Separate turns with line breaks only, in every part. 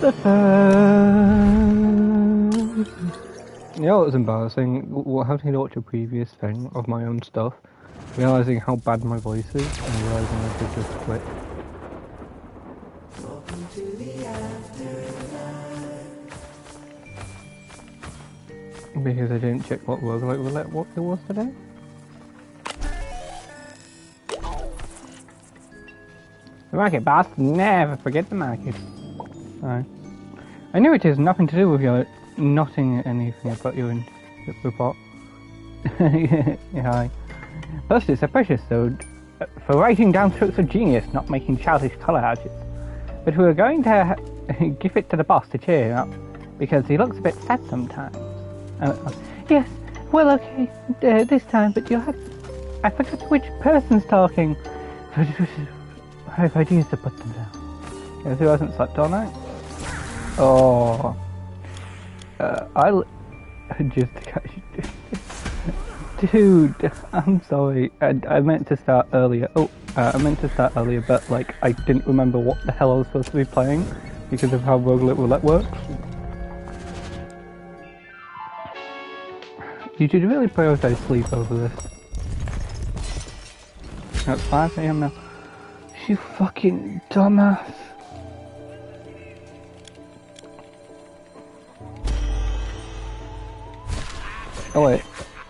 The first. You know what was embarrassing? Having to watch a previous thing of my own stuff, realising how bad my voice is, and realising I could just quit. Because I didn't check what roguelike what it was today. The market boss, never forget the market. Alright. I knew it has nothing to do with your noting anything about your report. Yeah, hi. First, it's a precious though for writing down strokes of genius, not making childish colour houses. But we were going to give it to the boss to cheer him up, because he looks a bit sad sometimes. Yes, well, okay, this time, but you'll have... I forgot which person's talking. I've ideas to put them down. Guess who hasn't slept all night? Oh... just to catch you. Dude, I'm sorry. I meant to start earlier. I meant to start earlier, but like I didn't remember what the hell I was supposed to be playing because of how roulette works. You should really prioritize sleep over this. It's 5 AM now. You fucking dumbass. Oh wait.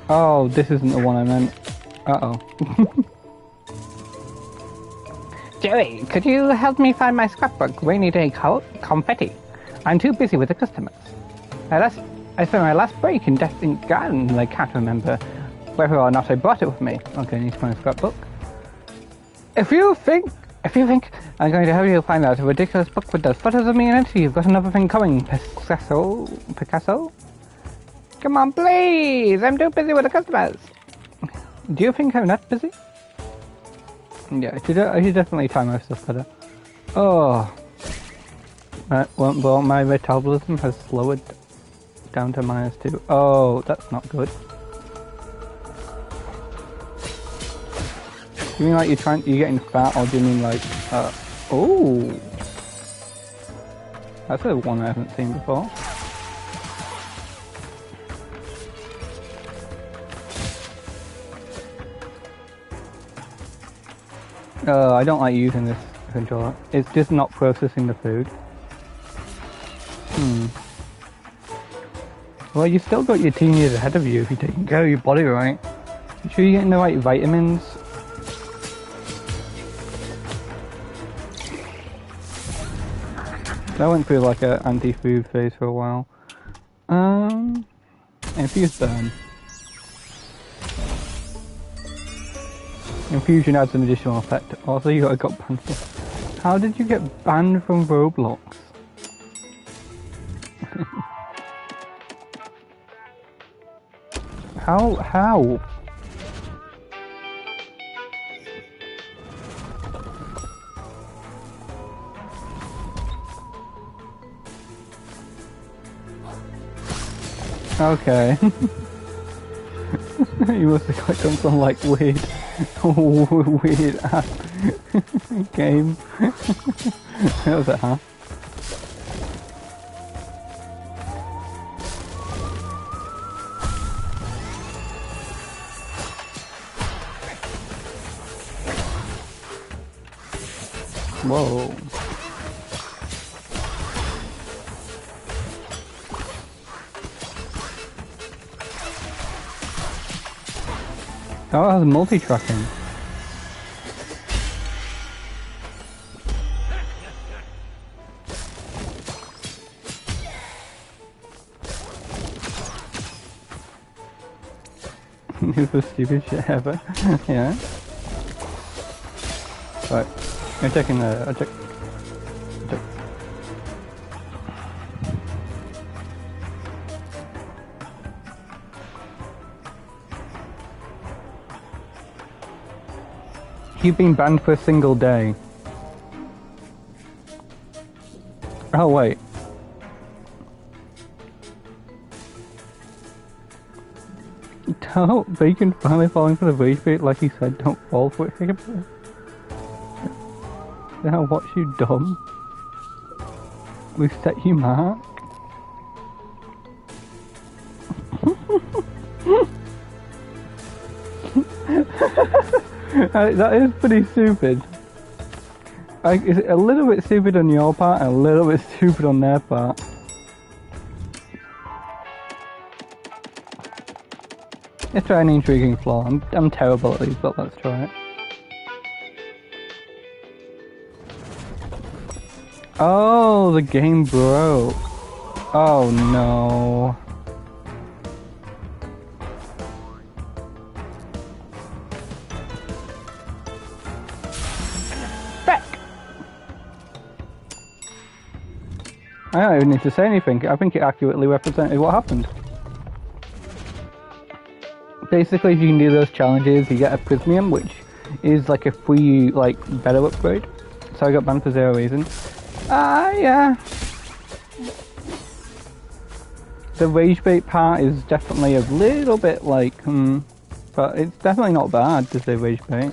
Oh, this isn't the one I meant. Uh-oh. Joey, could you help me find my scrapbook rainy day confetti? I'm too busy with the customers. I spent my last break in Death Garden and I can't remember whether or not I brought it with me. Okay, I need to find a scrapbook. If you think I'm going to help you find out a ridiculous book with those photos of me in it, you've got another thing coming, Picasso? Come on, please! I'm too busy with the customers! Do you think I'm not busy? Yeah, I should definitely time my stuff better. Oh. Well, my metabolism has slowed down to -2. Oh, that's not good. Do you mean like you're getting fat, or do you mean like, oh. That's a one I haven't seen before. I don't like using this controller. It's just not processing the food. Well, you still got your 10 years ahead of you if you're taking care of your body right. Make sure you're getting the right vitamins. I went through like an anti-food phase for a while. Infused burn. Infusion adds an additional effect. Also, you got banned from... How did you get banned from Roblox? How? Okay. You must have clicked on some like weird ass game. What was it, huh? Whoa. Oh, it has multi-tracking. It's the stupid shit ever. Yeah. Right. I'm checking the... I'll check. You've been banned for a single day. Oh wait. Don't Bacon finally falling for the rage bait like he said, don't fall for it. Now watch you dumb. We've set you mark. That is pretty stupid. Like, it's a little bit stupid on your part and a little bit stupid on their part. Let's try an intriguing flaw. I'm terrible at these, but let's try it. Oh, the game broke. Oh no. Back. I don't even need to say anything. I think it accurately represented what happened. Basically, if you can do those challenges, you get a Prismium, which is like a free, like, better upgrade. So I got banned for zero reason. Yeah. The rage bait part is definitely a little bit like, but it's definitely not bad to say rage bait.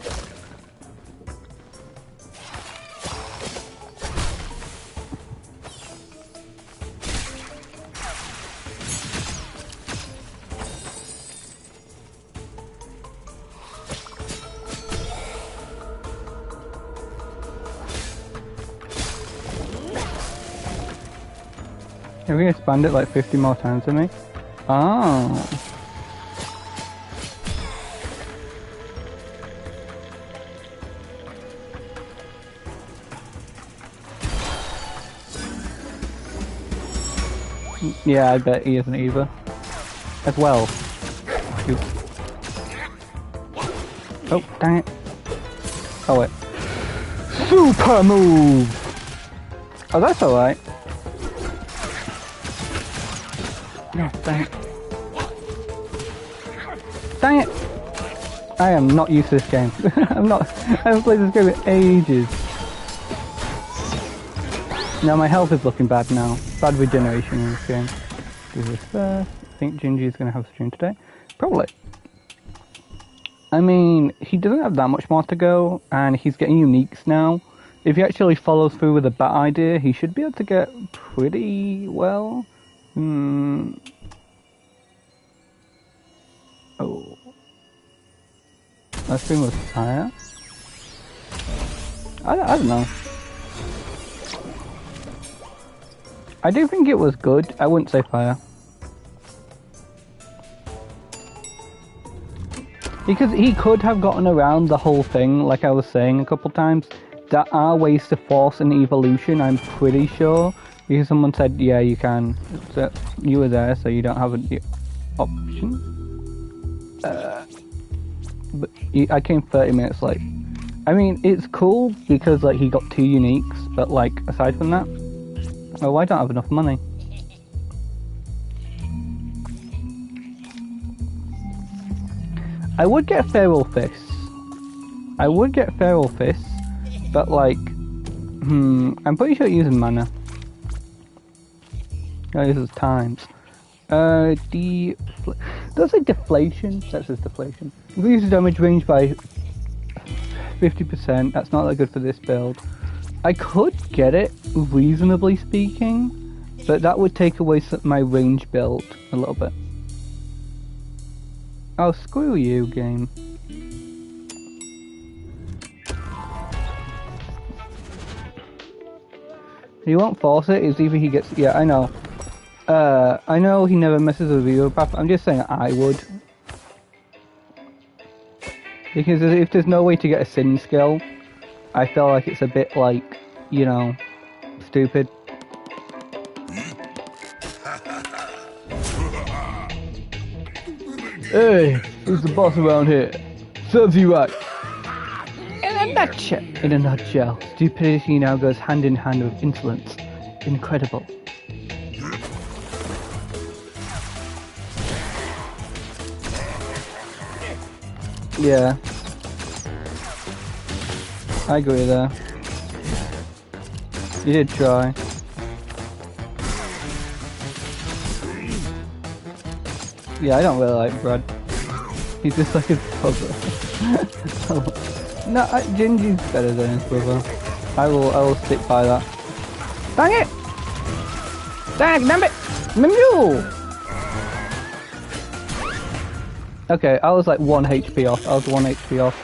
Can we expand it like 50 more times to me? Oh. Yeah, I bet he isn't either. As well. Oh, dang it. Oh wait. Super move! Oh, that's alright. No, dang it. Dang it! I am not used to this game. I haven't played this game in ages. Now my health is looking bad now. Bad regeneration in this game. Do this first. I think Gingy's gonna have a stream today. Probably. I mean, he doesn't have that much more to go, and he's getting uniques now. If he actually follows through with a bat idea, he should be able to get pretty well. Oh. That stream was fire? I don't know. I do think it was good. I wouldn't say fire. Because he could have gotten around the whole thing, like I was saying a couple times. There are ways to force an evolution, I'm pretty sure. Because someone said, yeah, you can. So you were there, so you don't have an option. But I came 30 minutes late. I mean, it's cool because like he got 2 uniques, but like aside from that, oh, I don't have enough money. I would get Feral Fists. But like, I'm pretty sure it uses mana. Oh, this is times. Does it deflation? That says deflation. Increases damage range by 50%. That's not that good for this build. I could get it, reasonably speaking, but that would take away my range build a little bit. Oh, screw you, game. He won't force it, it's either he gets... Yeah, I know. I know he never messes with you, but I'm just saying I would. Because if there's no way to get a sin skill, I feel like it's a bit like, you know, stupid. Hey, who's the boss around here? Serves you right. In a nutshell, stupidity now goes hand in hand with insolence. Incredible. Yeah. I agree there. You did try. Yeah, I don't really like Brad. He's just like his brother. No, Gingy's better than his brother. I will stick by that. Dang it! Dagnabbit! Mimule! Okay, I was like 1 HP off. I was 1 HP off.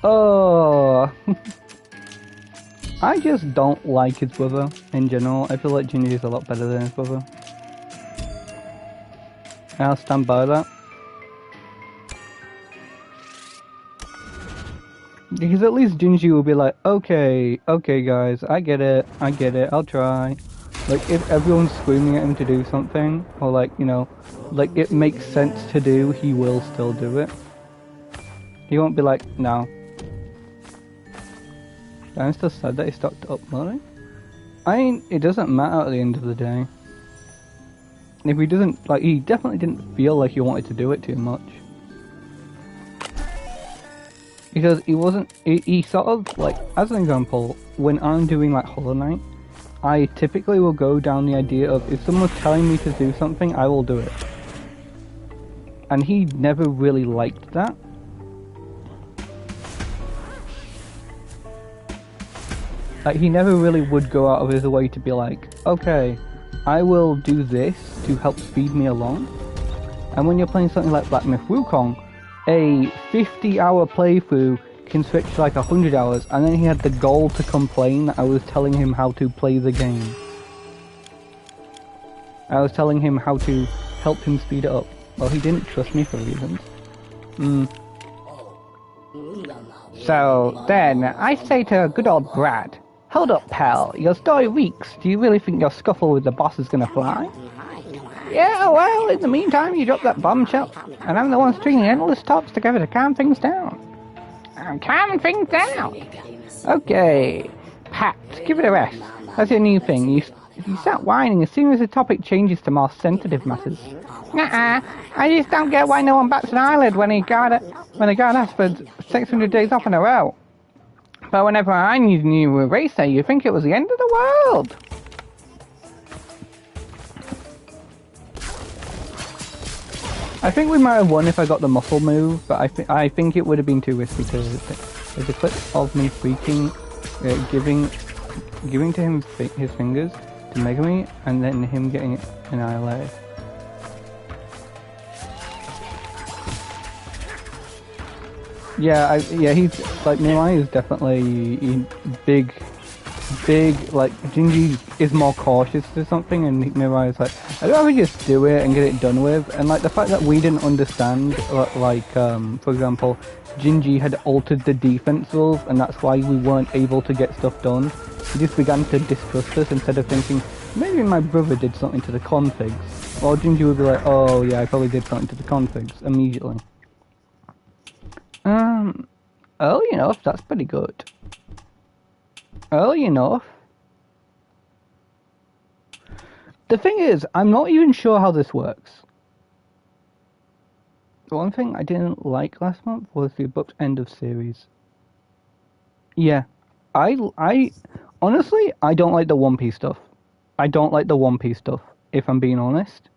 Oh. I just don't like his brother in general. I feel like Gingy is a lot better than his brother. I'll stand by that. Because at least Gingy will be like, okay guys, I get it, I'll try. Like, if everyone's screaming at him to do something, or like, you know, like it makes sense to do, he will still do it. He won't be like, no. I'm still sad that he stopped uploading. I mean, it doesn't matter at the end of the day. If he doesn't, like, he definitely didn't feel like he wanted to do it too much. Because he wasn't, he sort of, like, as an example, when I'm doing, like, Hollow Knight, I typically will go down the idea of, if someone's telling me to do something, I will do it. And he never really liked that. Like, he never really would go out of his way to be like, okay, I will do this to help speed me along. And when you're playing something like Black Myth Wukong, a 50-hour playthrough can switch to like 100 hours, and then he had the goal to complain that I was telling him how to play the game. I was telling him how to help him speed it up. Well, he didn't trust me for reasons. So, then, I say to good old Brad, hold up, pal, your story reeks. Do you really think your scuffle with the boss is gonna fly? Yeah, well, in the meantime, you dropped that bombshell, and I'm the one stringing endless talks together to calm things down. Calm things down? Okay, Pat, give it a rest. That's your new thing. You start whining as soon as the topic changes to more sensitive matters. Nuh-uh, I just don't get why no one bats an eyelid when a guard asks for 600 days off in a row. But whenever I need a new eraser, you think it was the end of the world. I think we might have won if I got the muscle move, but I think it would have been too risky to. There's a clip of me freaking giving to him his fingers to Megami, and then him getting annihilated. Yeah, he's like Mirai is definitely big. Like Gingy is more cautious or something, and Mirai is like, I'd rather just do it and get it done with. And like the fact that we didn't understand, like for example, Gingy had altered the defense rules, and that's why we weren't able to get stuff done. He just began to distrust us instead of thinking, maybe my brother did something to the configs. Or Gingy would be like, oh yeah, I probably did something to the configs immediately. Early enough, that's pretty good. Early enough. The thing is, I'm not even sure how this works. The one thing I didn't like last month was the abrupt end of series. Yeah, I honestly, I don't like the One Piece stuff. I don't like the One Piece stuff, if I'm being honest.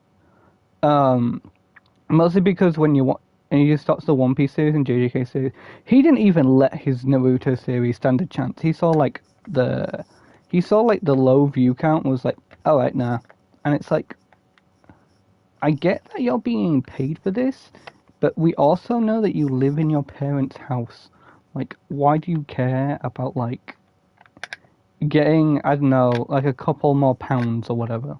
Mostly because when he starts the One Piece series and JJK series, he didn't even let his Naruto series stand a chance. He saw like the low view count, was like, alright, nah. And it's like, I get that you're being paid for this, but we also know that you live in your parents' house. Like, why do you care about, like, getting, I don't know, like a couple more pounds or whatever?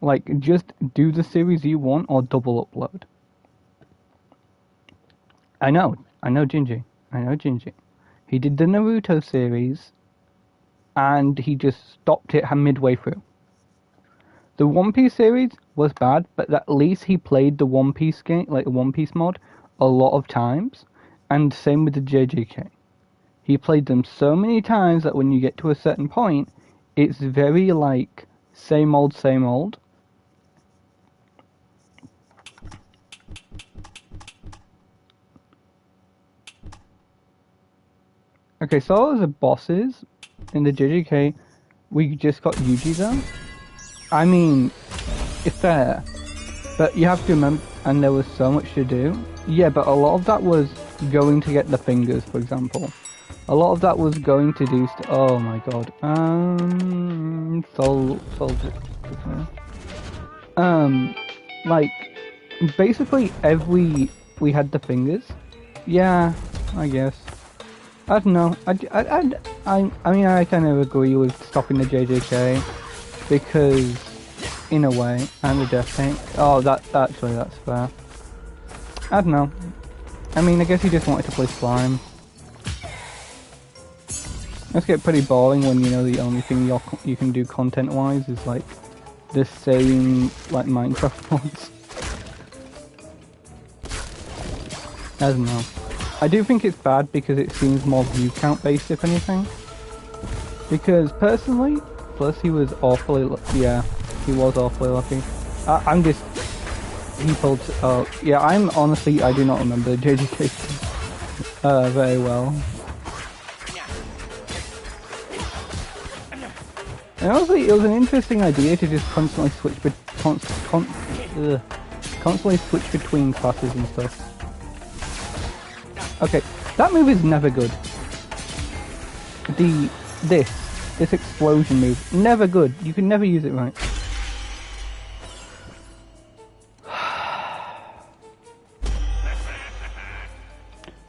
Like, just do the series you want or double upload. I know Gingy. He did the Naruto series, and he just stopped it midway through. The One Piece series was bad, but at least he played the One Piece game, like the One Piece mod, a lot of times, and same with the JJK. He played them so many times that when you get to a certain point, it's very like same old, same old. Okay, so all of the bosses in the JJK, we just got Yuji though. I mean, it's there, but you have to remember, and there was so much to do. Yeah, but a lot of that was going to get the fingers, for example. A lot of that was going to do oh my god. soul. Like basically we had the fingers. Yeah, I guess. I don't know. I mean, I kind of agree with stopping the JJK because, in a way, and the death tank. Oh, that's fair. I don't know. I mean, I guess he just wanted to play slime. It's get pretty boring when you know the only thing you can do content-wise is like the same like Minecraft mods. I don't know. I do think it's bad because it seems more view count based, if anything. Because personally, plus he was awfully yeah, he was awfully lucky. I'm just people. Yeah, I'm honestly I do not remember JJK very well. And honestly, it was an interesting idea to just constantly switch constantly switch between classes and stuff. Okay, that move is never good. This explosion move, never good. You can never use it right.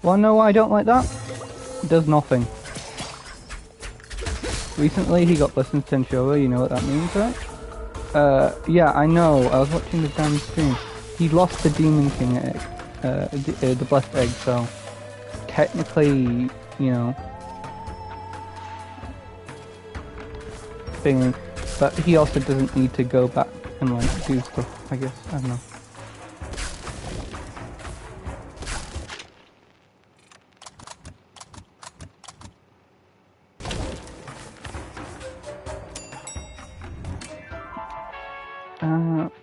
Well, no, I don't like that. It does nothing. Recently, he got less than Tensura, you know what that means, right? Yeah, I know, I was watching the damn stream. He lost the Demon King egg, the Blessed Egg, so technically, you know, thing, but he also doesn't need to go back and like do stuff, I guess, I don't know.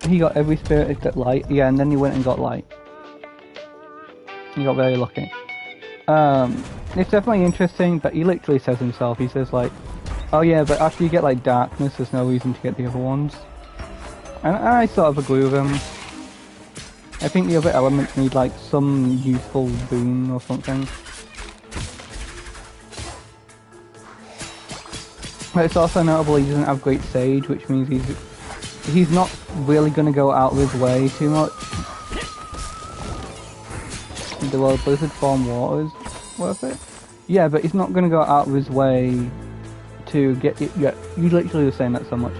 He got every spirit except light, yeah, and then he went and got light. He got very lucky. It's definitely interesting, but he literally says himself, he says like, oh yeah, but after you get like darkness, there's no reason to get the other ones. And I sort of agree with him. I think the other elements need like some useful boon or something. But it's also notable he doesn't have Great Sage, which means he's not really going to go out of his way too much. The world Blizzard Form Water is worth it. Yeah, but he's not going to go out of his way to get it. Yeah, you literally were saying that so much.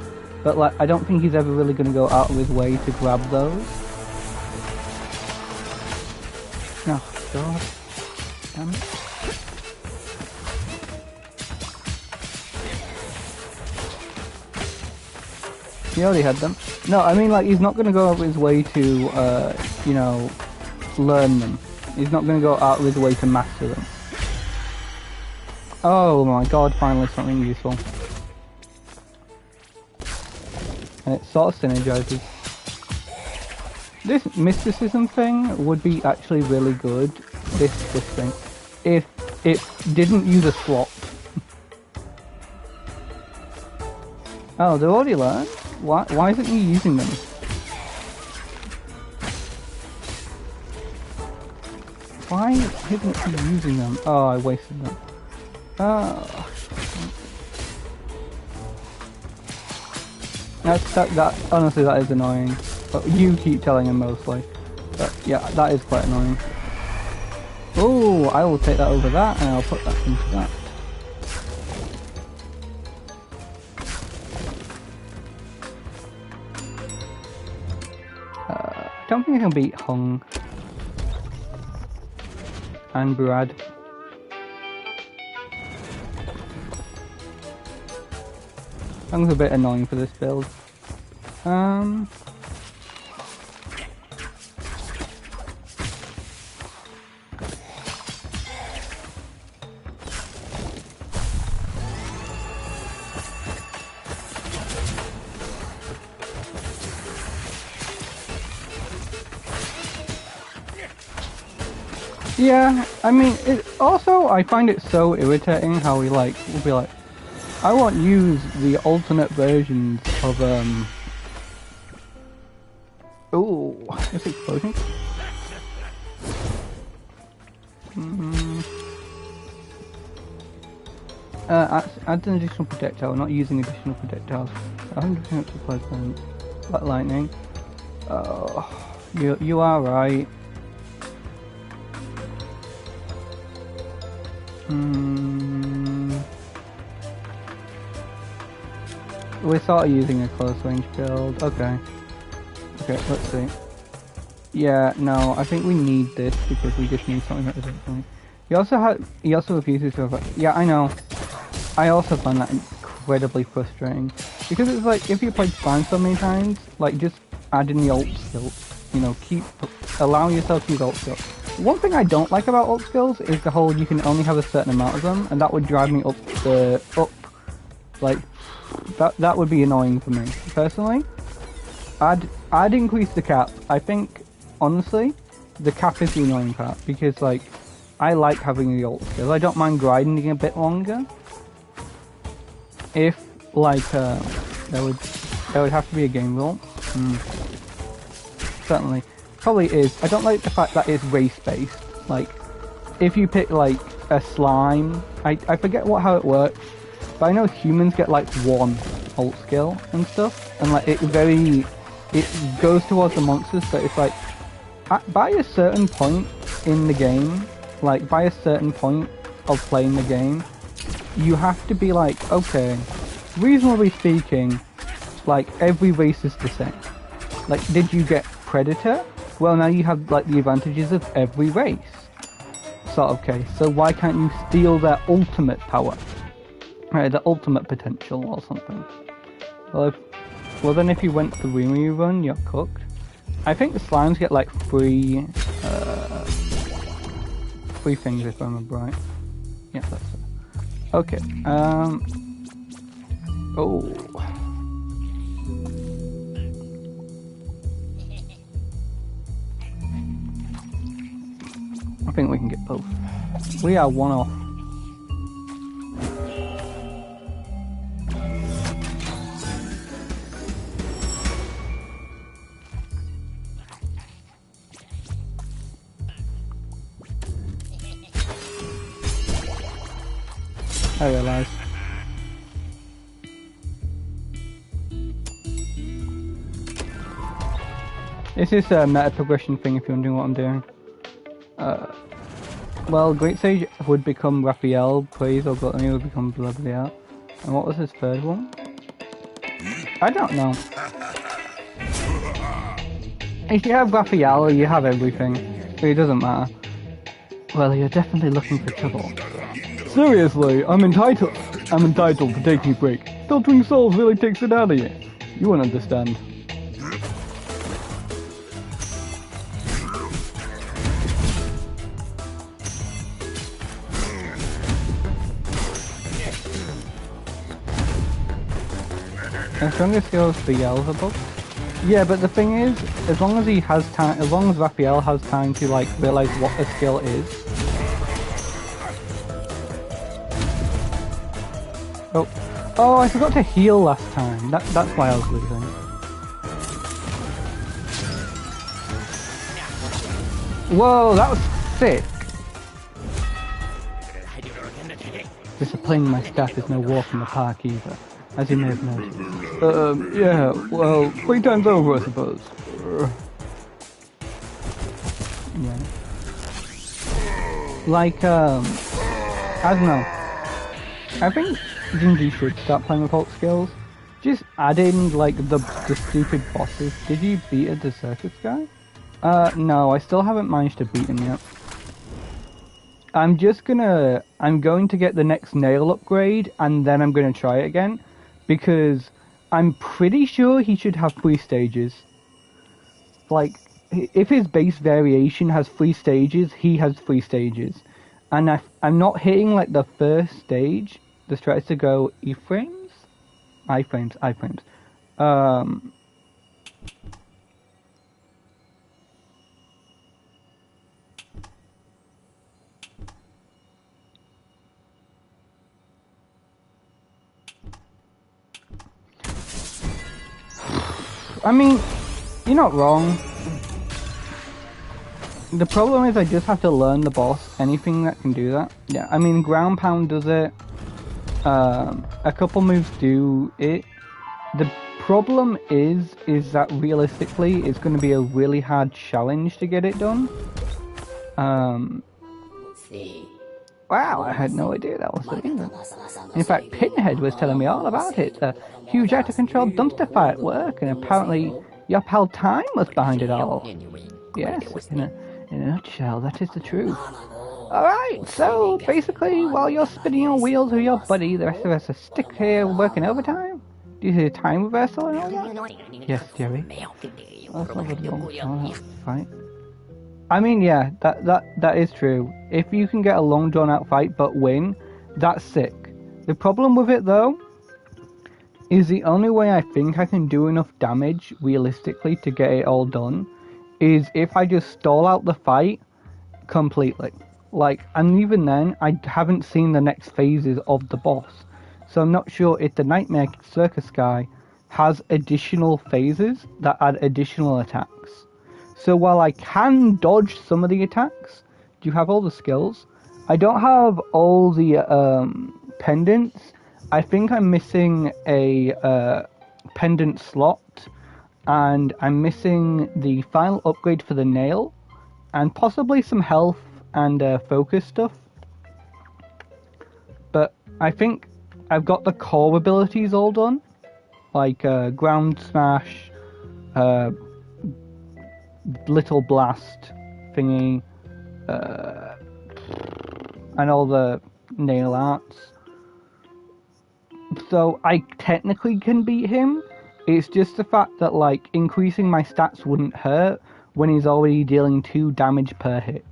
But like, I don't think he's ever really going to go out of his way to grab those. Oh, God. Damn it. He already had them. No, I mean like he's not going to go out of his way to, you know, learn them. He's not going to go out of his way to master them. Oh my God, finally something useful. And it sort of synergizes. This mysticism thing would be actually really good, this thing, if it didn't use a slot. Oh, they already learned? Why isn't he using them? Why isn't he using them? Oh, I wasted them. Oh. That honestly, that is annoying. But you keep telling him mostly. But yeah, that is quite annoying. Oh, I will take that over that, and I'll put that into that. I don't think I can beat Hung and Brad. Hung's a bit annoying for this build. Yeah, I mean, I find it so irritating how he like, will be like, I won't use the alternate versions of, ooh, this explosion? Add an additional projectile, not using additional projectiles. 100% supply point. Black lightning. You are right. We're sort of using a close range build. Okay. Okay, let's see. Yeah, no, I think we need this because we just need something that doesn't point. He also refuses to have. Yeah, I know. I also find that incredibly frustrating because it's like if you played spam so many times, like just add in the ult skills. You know, allow yourself to use ult skills. One thing I don't like about ult skills is the whole you can only have a certain amount of them, and that would drive me up. Like that would be annoying for me personally. I'd increase the cap. I think honestly, the cap is the annoying part because like. I like having the ult skills. I don't mind grinding a bit longer. If like there would have to be a game rule. Certainly, probably is. I don't like the fact that it's race based. Like if you pick like a slime, I forget how it works, but I know humans get like one ult skill and stuff, and like it goes towards the monsters, but it's like by a certain point in the game. Like, by a certain point of playing the game, you have to be like, okay, reasonably speaking, like, every race is the same. Like, did you get Predator? Well, now you have, like, the advantages of every race. Sort of case. So why can't you steal their ultimate power? Right, the ultimate potential or something. Well, then if you went the Remu run, you're cooked. I think the slimes get, like, free things if I remember right. Yeah, that's it. Okay, oh. I think we can get both. We are one off. I realise. This is a meta progression thing if you're wondering what I'm doing. Well, Great Sage would become Raphael, Praise or Gluttony would become Bloodliat. And what was his third one? I don't know. If you have Raphael, you have everything. So it doesn't matter. Well, you're definitely looking for trouble. Seriously, I'm entitled to taking a break. Filtering souls really takes it out of you. You won't understand. As long as skills Beelzebub. Yeah, but the thing is, as long as he has time, as long as Raphael has time to like realize what a skill is. Oh, I forgot to heal last time. That's why I was losing. Whoa, that was sick. Disciplining my staff is no walk in the park either, as you may have noticed. Yeah, well, 3 times over, I suppose. Yeah. Like, I don't know. I think Gingy should start playing with ult skills. Just add in, like, the stupid bosses. Did you beat the circus guy? No, I still haven't managed to beat him yet. I'm going to get the next nail upgrade, and then I'm gonna try it again. Because I'm pretty sure he should have 3 stages. Like, if his base variation has 3 stages, he has 3 stages. And I'm not hitting, like, the first stage. This tries to go iframes? iframes. I mean, you're not wrong. The problem is I just have to learn the boss, anything that can do that. Yeah, I mean, ground pound does it. A couple moves do it. The problem is that realistically, it's going to be a really hard challenge to get it done. Wow, I had no idea that was the thing. In fact, Pinhead was telling me all about it. The huge out-of-control dumpster fire at work, and apparently your pal Time was behind it all. Yes, in a nutshell, that is the truth. Alright, so basically, while you're spinning your wheels with your buddy, the rest of us are stuck here working overtime? Do you see the time reversal and all that? Yes, Jerry. That's not a long fight. I mean, yeah, that is true. If you can get a long drawn out fight but win, that's sick. The problem with it though, is the only way I think I can do enough damage realistically to get it all done, is if I just stall out the fight completely. Like, and even then, I haven't seen the next phases of the boss. So I'm not sure if the Nightmare Circus guy has additional phases that add additional attacks. So while I can dodge some of the attacks, do you have all the skills? I don't have all the pendants. I think I'm missing a pendant slot, and I'm missing the final upgrade for the nail, and possibly some health and focus stuff. But I think I've got the core abilities all done, like ground smash, little blast thingy, and all the nail arts. So I technically can beat him. It's just the fact that like increasing my stats wouldn't hurt when he's already dealing 2 damage per hit.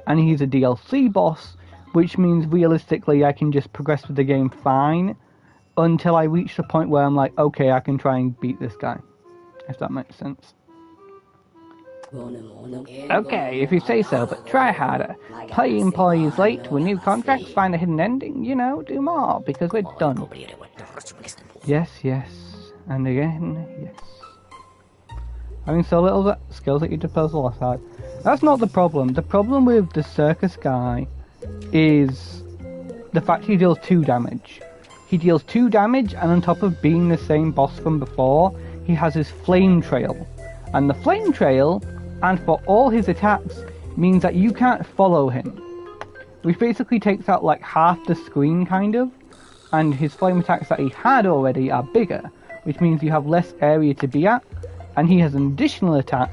And he's a DLC boss, which means realistically I can just progress with the game fine until I reach the point where I'm like, okay, I can try and beat this guy. If that makes sense. Okay, if you say so, but try harder. Pay employees late to renew contracts, find a hidden ending, you know, do more, because we're done. Yes, and again, yes. Having so little skills at your disposal aside, that's not the problem. The problem with the circus guy is the fact he deals 2 damage. He deals 2 damage, and on top of being the same boss from before, he has his flame trail. And the flame trail, and for all his attacks, means that you can't follow him. Which basically takes out like half the screen, kind of. And his flame attacks that he had already are bigger, which means you have less area to be at. And he has an additional attack,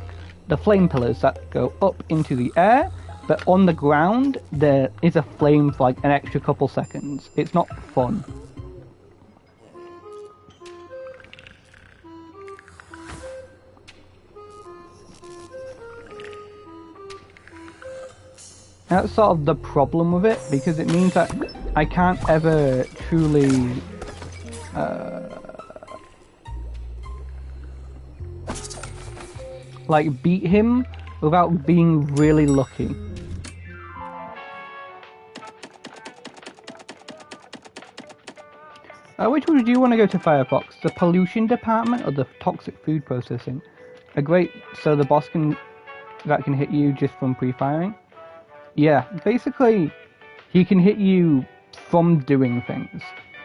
the flame pillars that go up into the air, but on the ground there is a flame for like an extra couple seconds. It's not fun. That's sort of the problem with it, because it means that I can't ever truly like beat him without being really lucky. Which would you want to go to, Firefox? The pollution department or the toxic food processing? So the boss can hit you just from pre-firing? Yeah, basically, he can hit you from doing things.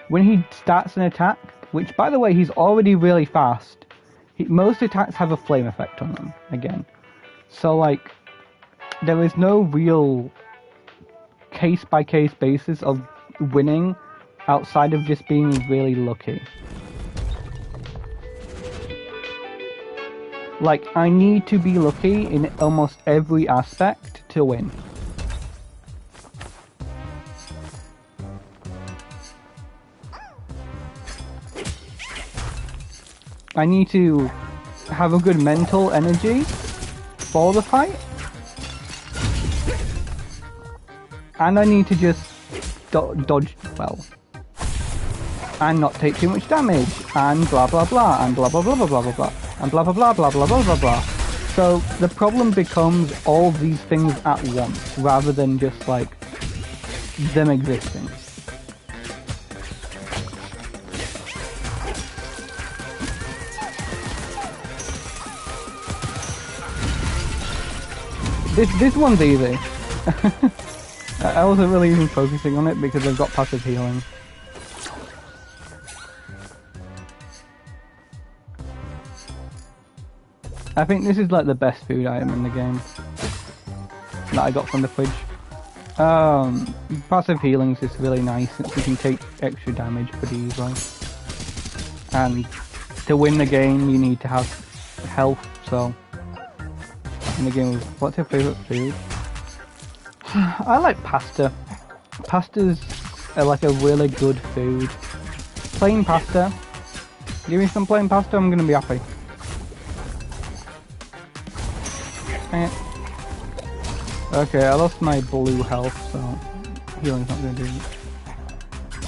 When he starts an attack, which, by the way, he's already really fast, most attacks have a flame effect on them, again. So, like, there is no real case-by-case basis of winning outside of just being really lucky. Like, I need to be lucky in almost every aspect to win. I need to have a good mental energy for the fight. And I need to just dodge well. And not take too much damage. And blah blah blah. And blah blah blah blah blah blah blah. And blah blah blah blah blah blah blah blah. So the problem becomes all these things at once, rather than just like them existing. This one's easy. I wasn't really even focusing on it because I've got passive healing. I think this is like the best food item in the game that I got from the fridge. Passive healings is really nice since you can take extra damage pretty easily. And to win the game you need to have health, so in the game, what's your favourite food? I like pasta. Pasta's like a really good food. Plain pasta. Give me some plain pasta, I'm gonna be happy. Okay, I lost my blue health, so healing's not gonna do it.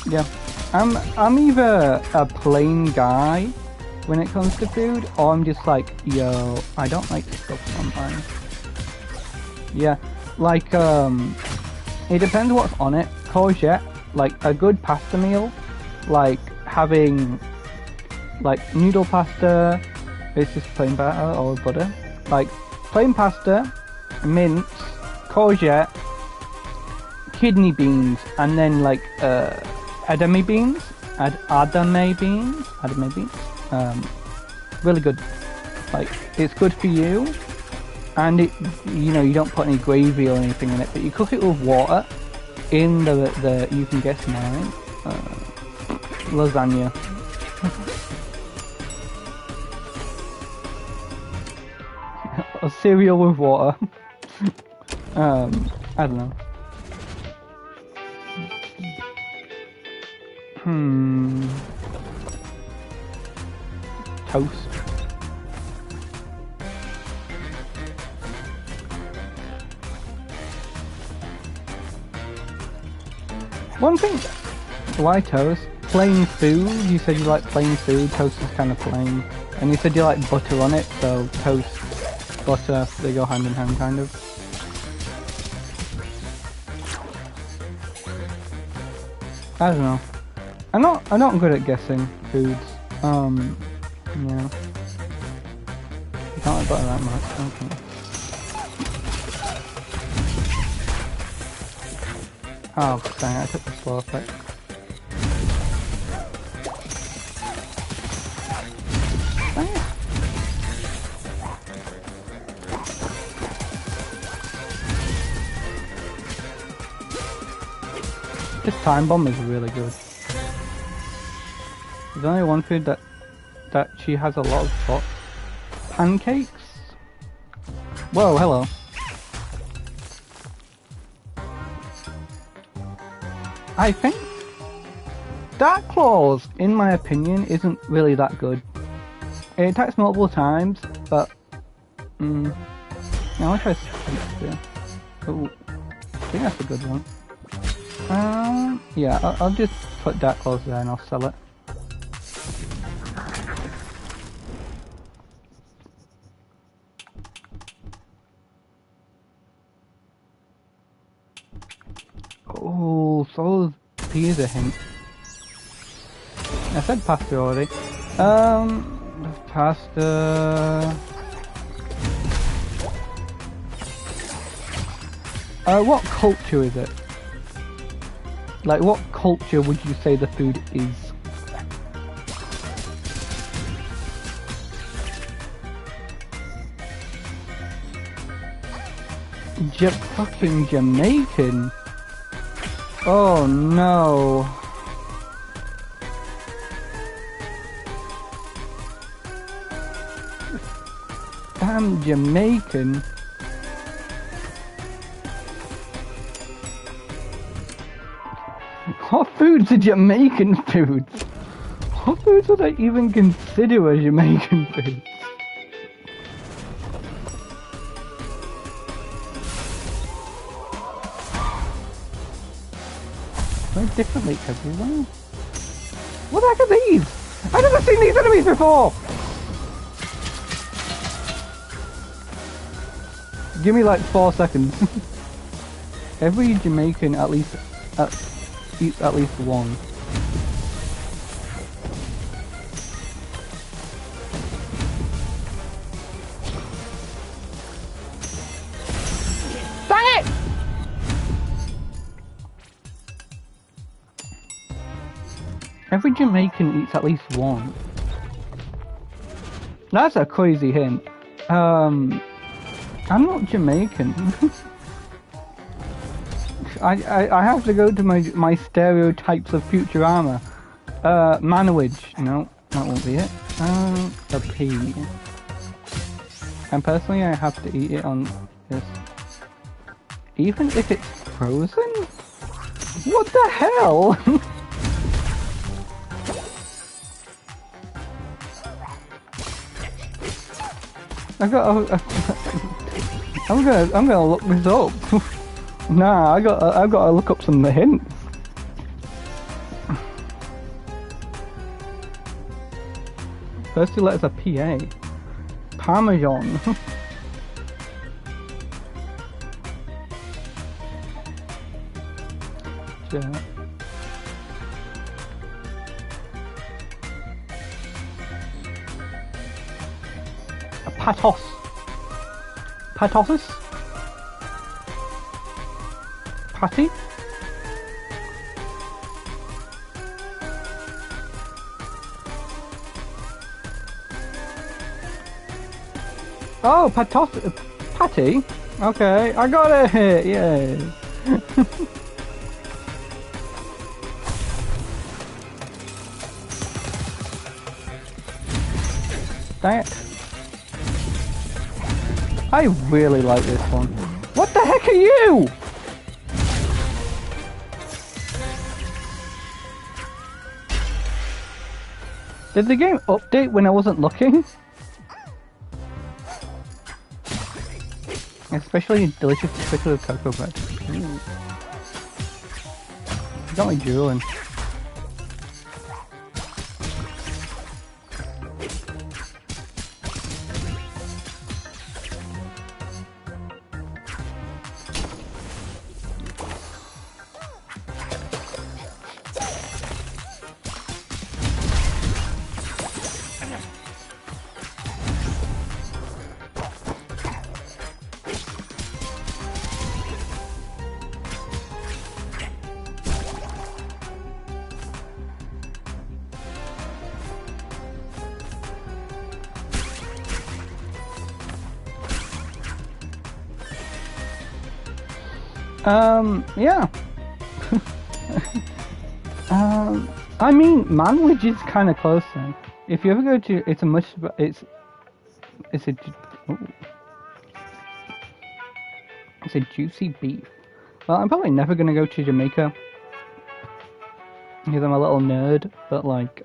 Yeah, I'm either a plain guy when it comes to food, or I'm just like, yo, I don't like stuff sometimes. Yeah, like it depends what's on it. Courgette, like a good pasta meal, like having like noodle pasta, it's just plain batter or butter. Like plain pasta, mince, courgette, kidney beans, and then like edamame beans, really good. Like it's good for you, and it, you know, you don't put any gravy or anything in it, but you cook it with water in the you can guess mine, lasagna. A cereal with water. I don't know. Toast. One thing. Why toast? Plain food? You said you like plain food. Toast is kind of plain. And you said you like butter on it, so toast, butter, they go hand in hand, kind of. I don't know. I'm not good at guessing foods. Yeah. You can't like butter that much, okay. Oh, dang, I took the slow effect. This time bomb is really good. There's only one food that she has a lot of hot pancakes. Whoa, hello. I think Dark Claws, in my opinion, isn't really that good. It attacks multiple times, but I'll try Shakespeare. Oh, I think that's a good one. Yeah, I'll just put Dark Claws there and I'll sell it. Oh, so here's a hint. I said pasta already. Pasta. What culture is it? Like, what culture would you say the food is? Fucking Jamaican. Oh no. Damn Jamaican. What foods are Jamaican foods? What foods would I even consider a Jamaican food? They're differently everywhere. What the heck are these? I've never seen these enemies before! Give me like 4 seconds. Every Jamaican eats at least one. Dang it! Every Jamaican eats at least one. That's a crazy hint. I'm not Jamaican. I have to go to my stereotypes of Futurama. Manowage. No, that won't be it. A pea. And personally, I have to eat it on this. Even if it's frozen? What the hell? I'm gonna look this up. Nah, I've got to look up some hints. First two letters are PA. Parmesan. Yeah. A patos. Patosis? Patty? Oh, patos... Patty? Okay, I got it! Yay! Dang it. I really like this one. What the heck are you? Did the game update when I wasn't looking? Especially delicious, especially with cocoa bread. Ooh. You got me drooling. Yeah. I mean, Manwich is kind of close then. If you ever go to, it's a juicy beef. Well, I'm probably never gonna go to Jamaica because I'm a little nerd, but like,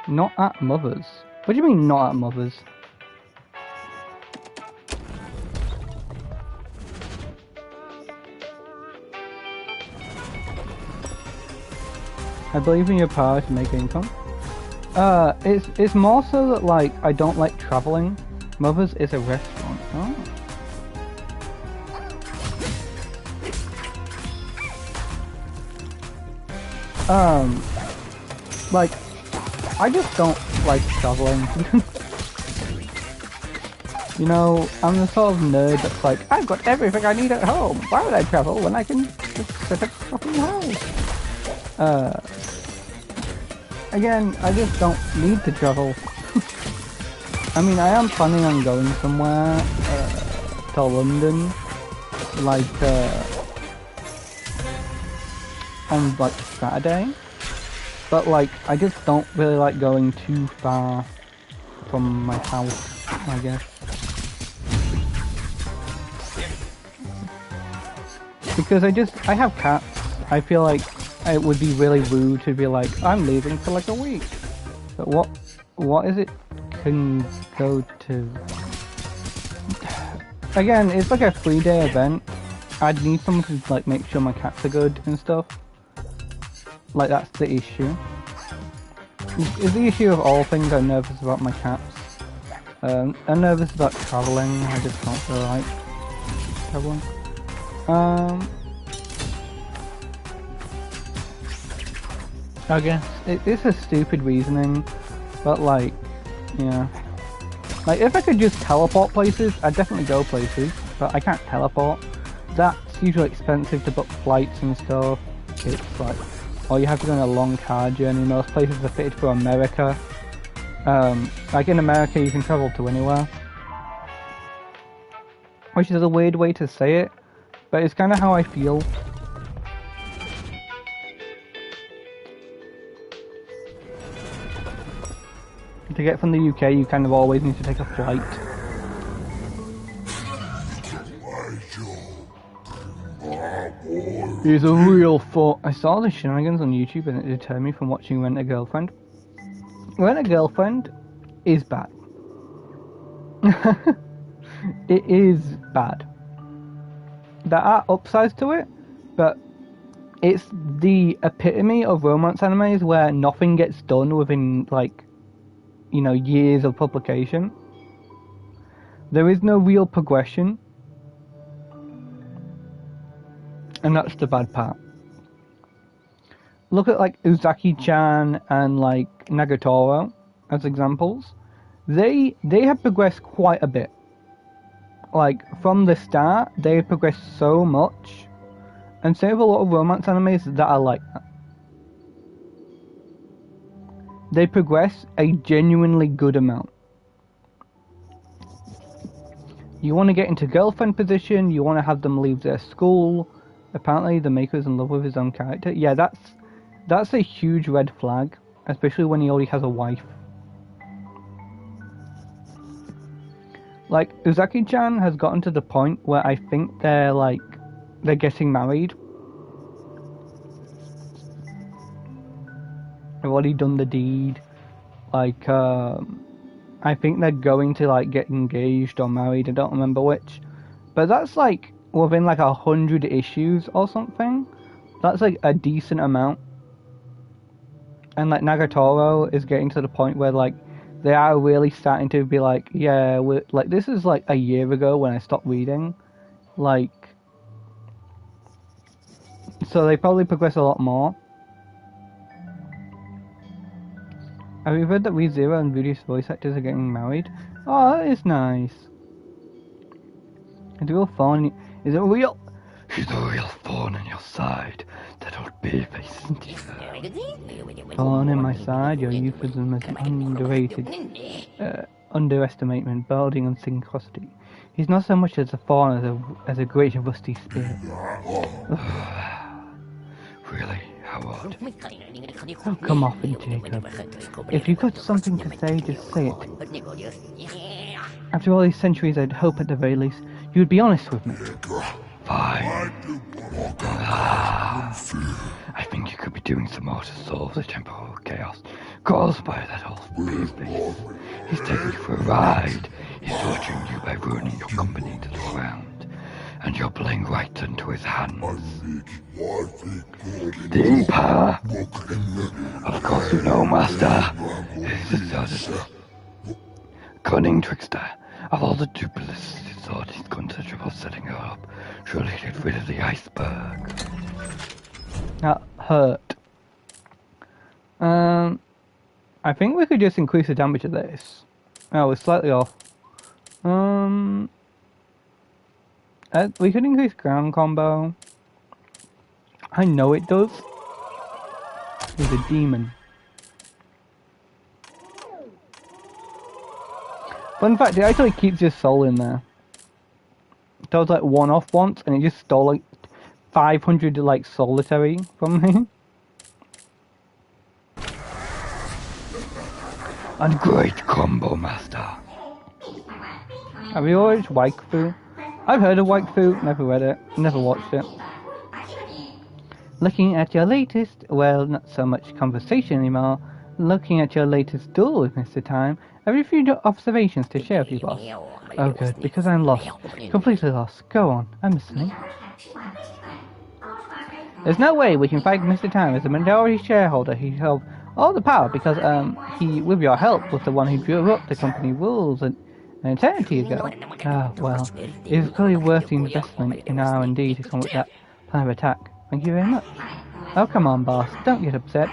Not at Mother's. What do you mean, not at Mother's? I believe in your power to make income. It's more so that like I don't like traveling. Mother's is a restaurant. Oh. Like I just don't like traveling. You know, I'm the sort of nerd that's like, I've got everything I need at home. Why would I travel when I can just sit at the fucking house? Again, I just don't need to travel. I mean, I am planning on going somewhere to London, like on like Saturday. But like, I just don't really like going too far from my house, I guess. Because I have cats. I feel like it would be really rude to be like, I'm leaving for like a week. But what is it can go to? Again, it's like a 3-day event. I'd need someone to like make sure my cats are good and stuff. Like, that's the issue. It's the issue of all things. I'm nervous about my cats. I'm nervous about travelling. I just don't feel like travelling. I guess it's a stupid reasoning, but like, yeah. Like, if I could just teleport places, I'd definitely go places, but I can't teleport. That's it's usually expensive to book flights and stuff. It's like, or you have to go on a long car journey. Most places are fitted for America. Like in America, you can travel to anywhere, which is a weird way to say it, but it's kind of how I feel. To get from the UK, you kind of always need to take a flight. He's a real fuck. I saw the shenanigans on YouTube and it deterred me from watching Rent a Girlfriend. Rent a Girlfriend is bad. It is bad. There are upsides to it, but it's the epitome of romance animes where nothing gets done within, like, you know, years of publication. There is no real progression. And that's the bad part. Look at like Uzaki-chan and like Nagatoro as examples. They have progressed quite a bit. Like from the start, they have progressed so much. And so have a lot of romance animes that are like that. They progress a genuinely good amount. You want to get into girlfriend position, you want to have them leave their school. Apparently the maker's in love with his own character. Yeah, that's a huge red flag, especially when he already has a wife. Like, Uzaki-chan has gotten to the point where I think they're getting married. They've already done the deed. Like, I think they're going to like get engaged or married, I don't remember which. But that's like within like 100 issues or something. That's like a decent amount. And like Nagatoro is getting to the point where like they are really starting to be like, yeah, we're like, this is like a year ago when I stopped reading. Like, so they probably progress a lot more. Have you heard that ReZero and Rudy's voice actors are getting married? Oh, that is nice. It's a real thorn. Is it real? She's a real thorn in your side. That old baby, isn't she? Thorn in my side. Your euphemism is underrated. Underestimation, building and synchronicity. He's not so much as a thorn as a great rusty spear. Really? How odd. Oh, come off it, Jacob. If you've got something to say, just say it. After all these centuries, I'd hope at the very least you'd be honest with me. Fine. I think you could be doing some more to solve the temporal chaos caused by that old baby. He's taking you for a ride. He's torturing you by ruining your company to the ground. And you're playing right into his hands. Deeper! Of course you know, Master. He's a cunning trickster. Of all the duplices he thought he's gone to trouble setting her up, surely get rid of the iceberg. That hurt. I think we could just increase the damage of this. Oh, it's slightly off. We could increase ground combo. I know it does. He's a demon. Fun fact, it actually keeps his soul in there. That was like one off once, and it just stole like 500 like solitary from me. And great combo, Master. Have you watched Waifu? I've heard of Waifu, never read it, never watched it. Looking at your latest, well, not so much conversation anymore. Looking at your latest duel with Mr. Time, have you a few observations to share with you, boss? Oh good, because I'm lost. Completely lost. Go on, I'm listening. There's no way we can fight Mr. Time. As a majority shareholder, he held all the power because, he, with your help, was the one who drew up the company rules an eternity ago. Ah, well, it is clearly worth the investment in R&D to come up with that plan of attack. Thank you very much. Oh, come on, boss. Don't get upset.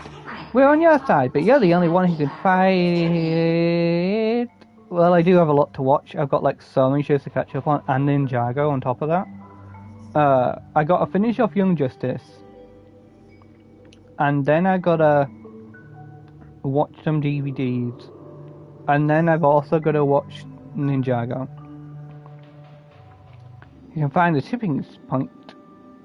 We're on your side, but you're the only one who can fight. Well, I do have a lot to watch. I've got like so many shows to catch up on, and Ninjago on top of that. I gotta finish off Young Justice, and then I gotta watch some DVDs, and then I've also gotta watch Ninjago. You can find the tipping point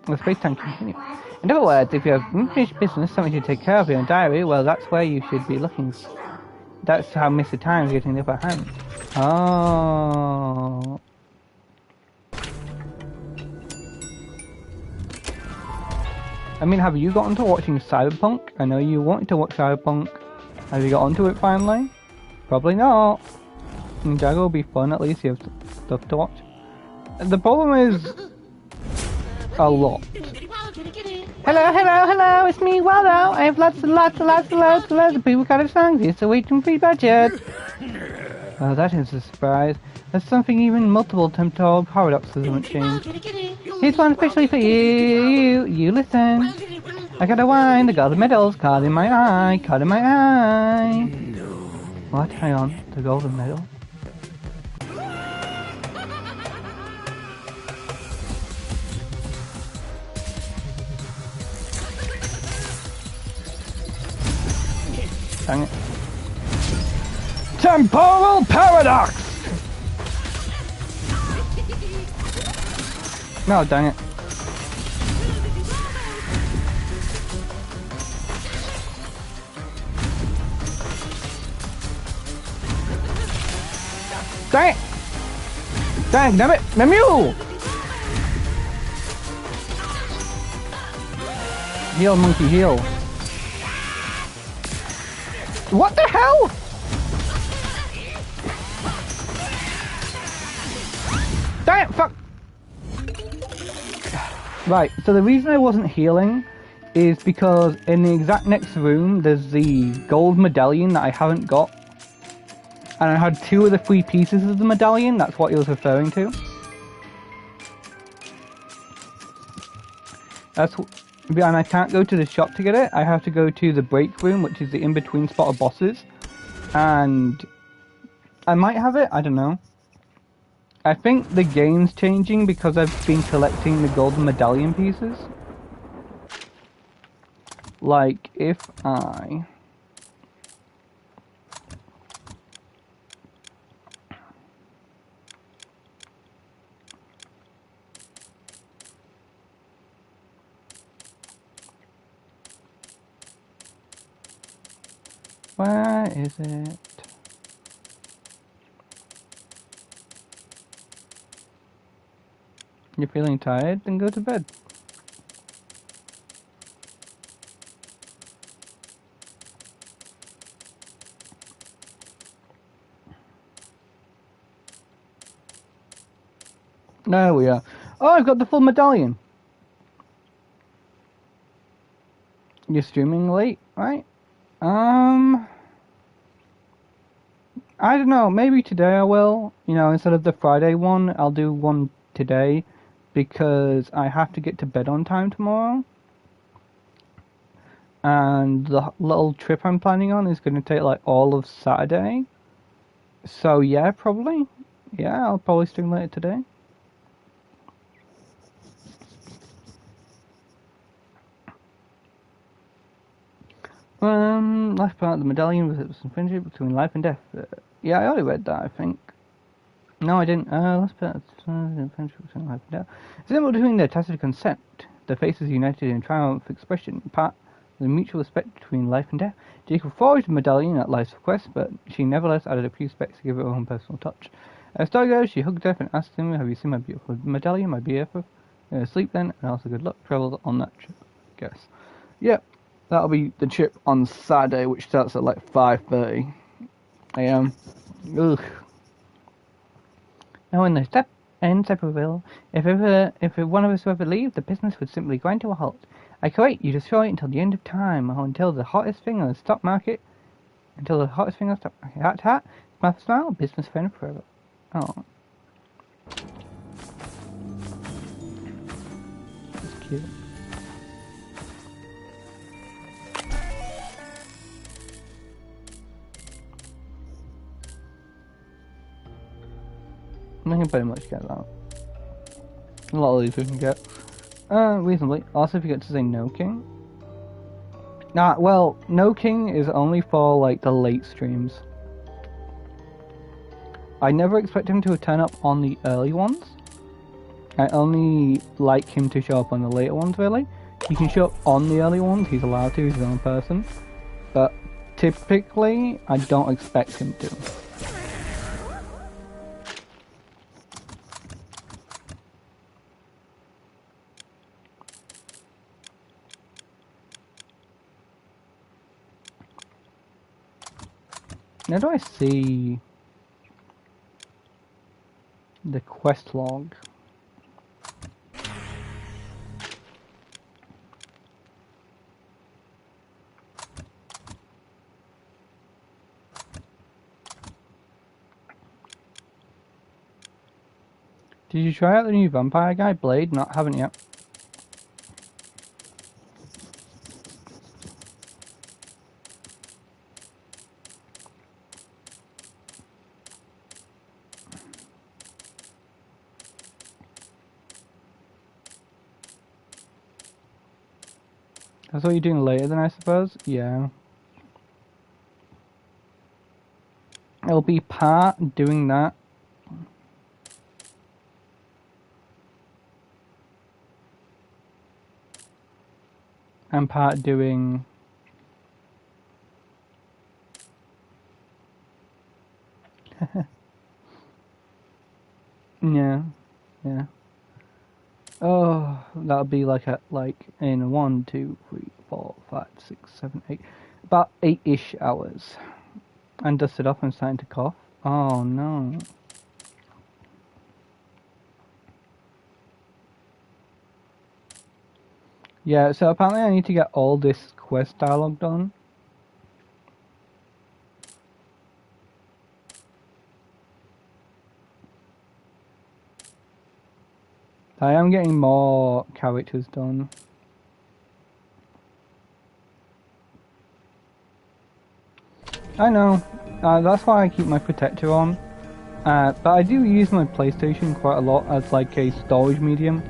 of space-time continue. In other words, if you have unfinished business, something to take care of in your diary, well, that's where you should be looking. That's how Mr. Time is getting the upper hand. Oh. I mean, have you gotten to watching Cyberpunk? I know you wanted to watch Cyberpunk. Have you got onto it finally? Probably not. Ninjago will be fun, at least you have stuff to watch. The problem is a lot. Hello, it's me, Waldo. I have lots of people kind of songs. It's a waiting free budget. Oh, that is a surprise. There's something even multiple temporal paradoxes haven't changed. Here's one especially for you. You listen. I got a wine, the golden medals, caught in my eye. What? Hang on, the golden medal? Dang it. Temporal paradox! No, dang it. Dang it! Dang, damn it! Memew! Heal, monkey, heal. What the hell? Dang it, fuck! Right, so the reason I wasn't healing is because in the exact next room there's the gold medallion that I haven't got. And I had 2 of the 3 pieces of the medallion, that's what he was referring to. And I can't go to the shop to get it, I have to go to the break room, which is the in-between spot of bosses. And I might have it, I don't know. I think the game's changing because I've been collecting the golden medallion pieces. Like, if I... Where is it? You're feeling tired? Then go to bed. There we are. Oh, I've got the full medallion. You're streaming late, right? I don't know, maybe today I will. You know, instead of the Friday one, I'll do one today. Because I have to get to bed on time tomorrow. And the little trip I'm planning on is going to take like all of Saturday. So yeah, probably. Yeah, I'll probably stream later today. Last part of the medallion was some friendship between life and death. Yeah, I already read that, I think. No, I didn't. Last part of the friendship between life and death. Symbol between their tacit consent. The faces united in triumph expression. Part the mutual respect between life and death. Jacob forged the medallion at life's request, but she nevertheless added a few specs to give it her own personal touch. As story goes, she hugged Death and asked him, "Have you seen my beautiful medallion, my BFF? Sleep then, and also good luck travel on that trip." Guess. Yep. That'll be the trip on Saturday, which starts at like 5:30 a.m. Ugh. Now in the Separville, if one of us ever leave, the business would simply grind to a halt. I create, you destroy it until the end of time, or until the hottest thing on the stock market. Hat, smile, business friend forever. Oh. That's cute. I can pretty much get that. A lot of these we can get. Reasonably. Also, if you get to say no king. Nah, well, no king is only for, like, the late streams. I never expect him to turn up on the early ones. I only like him to show up on the later ones, really. He can show up on the early ones, he's allowed to, he's his own person. But typically, I don't expect him to. Now do I see the quest log? Did you try out the new vampire guy, Blade? Not, haven't yet. That's what you're doing later then, I suppose? Yeah. It'll be part doing that. And part doing... yeah. Yeah. Oh, that'll be like in 1, 2, 3, 4, 5, 6, 7, 8, about 8-ish hours. And dusted off and starting to cough. Oh no. Yeah, so apparently I need to get all this quest dialogue done. I am getting more characters done. I know, that's why I keep my protector on. But I do use my PlayStation quite a lot as like a storage medium.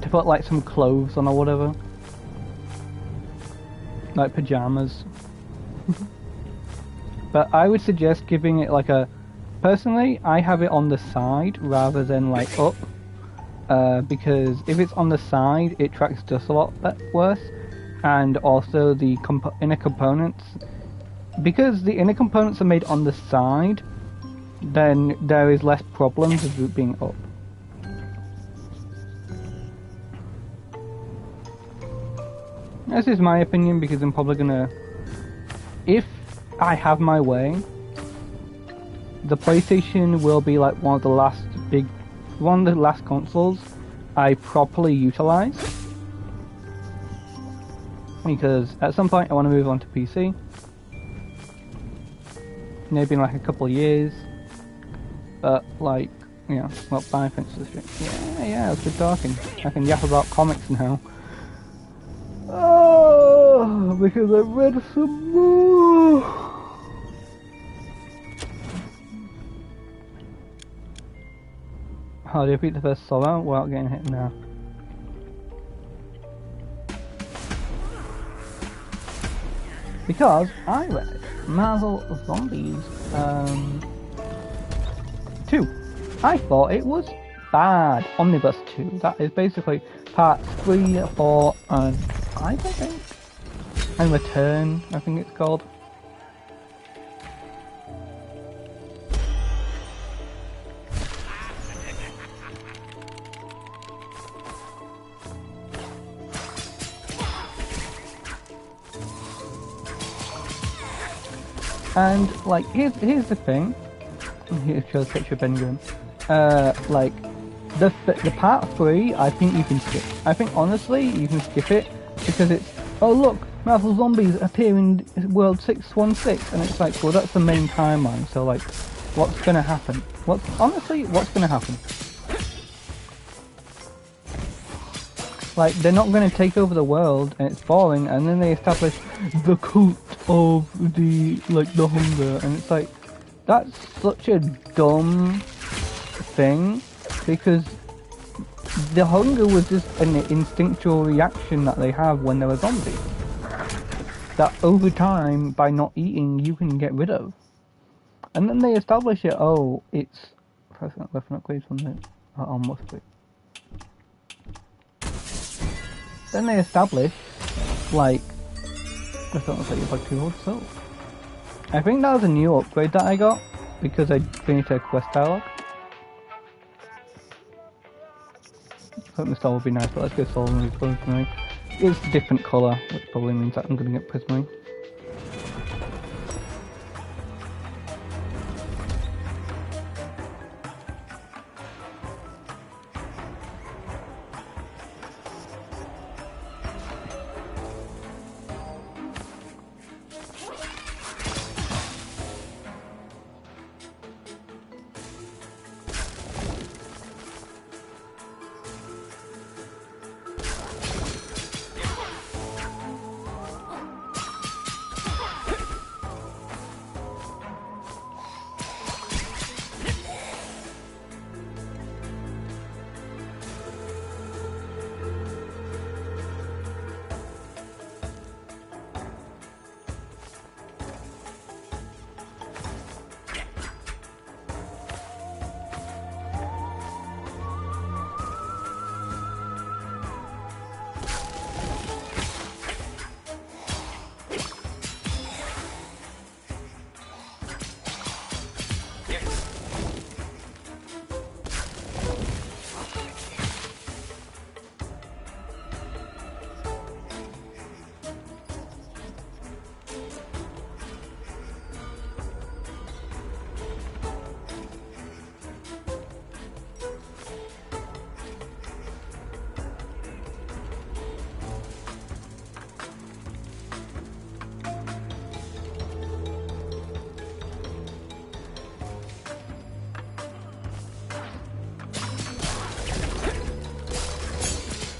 To put like some clothes on or whatever. Like pajamas. But I would suggest giving it like a... Personally, I have it on the side rather than like up. Because if it's on the side, it tracks dust a lot worse. And also the inner components. Because the inner components are made on the side, then there is less problems with it being up. This is my opinion because I'm probably gonna... If I have my way, the PlayStation will be like one of the last consoles I properly utilize. Because at some point I want to move on to PC. Maybe in like a couple of years. But like, you know, well, bye, finish the stream. Yeah, it's good talking. I can yap about comics now. Oh, because I read some more. How do you beat the first solo without getting hit now? Because I read Marvel Zombies 2. I thought it was bad. Omnibus 2. That is basically parts 3, 4, and 5, I think. And Return, I think it's called. And like, here's the thing. Here shows a picture of Ben Grimm. Like, the part 3, I think you can skip. I think honestly, you can skip it because it's, oh look, Marvel Zombies appear in World 616, and it's like, well, that's the main timeline. So like, what's gonna happen? What's gonna happen? Like, they're not gonna take over the world, and it's boring, and then they establish the cult of the, like, the hunger, and it's like, that's such a dumb thing because the hunger was just an instinctual reaction that they have when they're a zombie. That over time, by not eating, you can get rid of. And then they establish it, oh, it's... Press left not clear from it. Almost clear. Then they establish, like... I thought it was like you had 2 old souls. I think that was a new upgrade that I got, because I finished a quest dialogue. I thought the star would be nice, but let's get soul and prismary. It's a different colour, which probably means that I'm going to get prismary.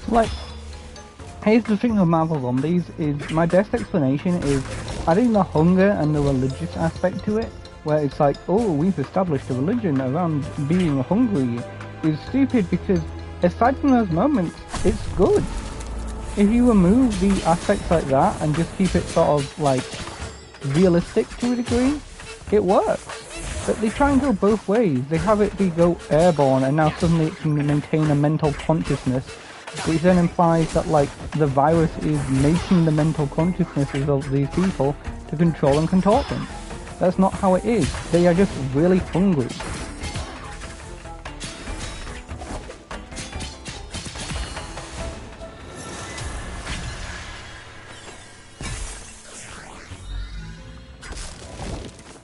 Like, here's the thing with Marvel Zombies, is my best explanation is adding the hunger and the religious aspect to it, where it's like, oh, we've established a religion around being hungry, is stupid because aside from those moments, it's good. If you remove the aspects like that and just keep it sort of like realistic to a degree, it works. But they try and go both ways. They have it be go airborne and now suddenly it can maintain a mental consciousness, which then implies that like the virus is making the mental consciousnesses of these people to control and contort them. That's not how it is. They are just really hungry.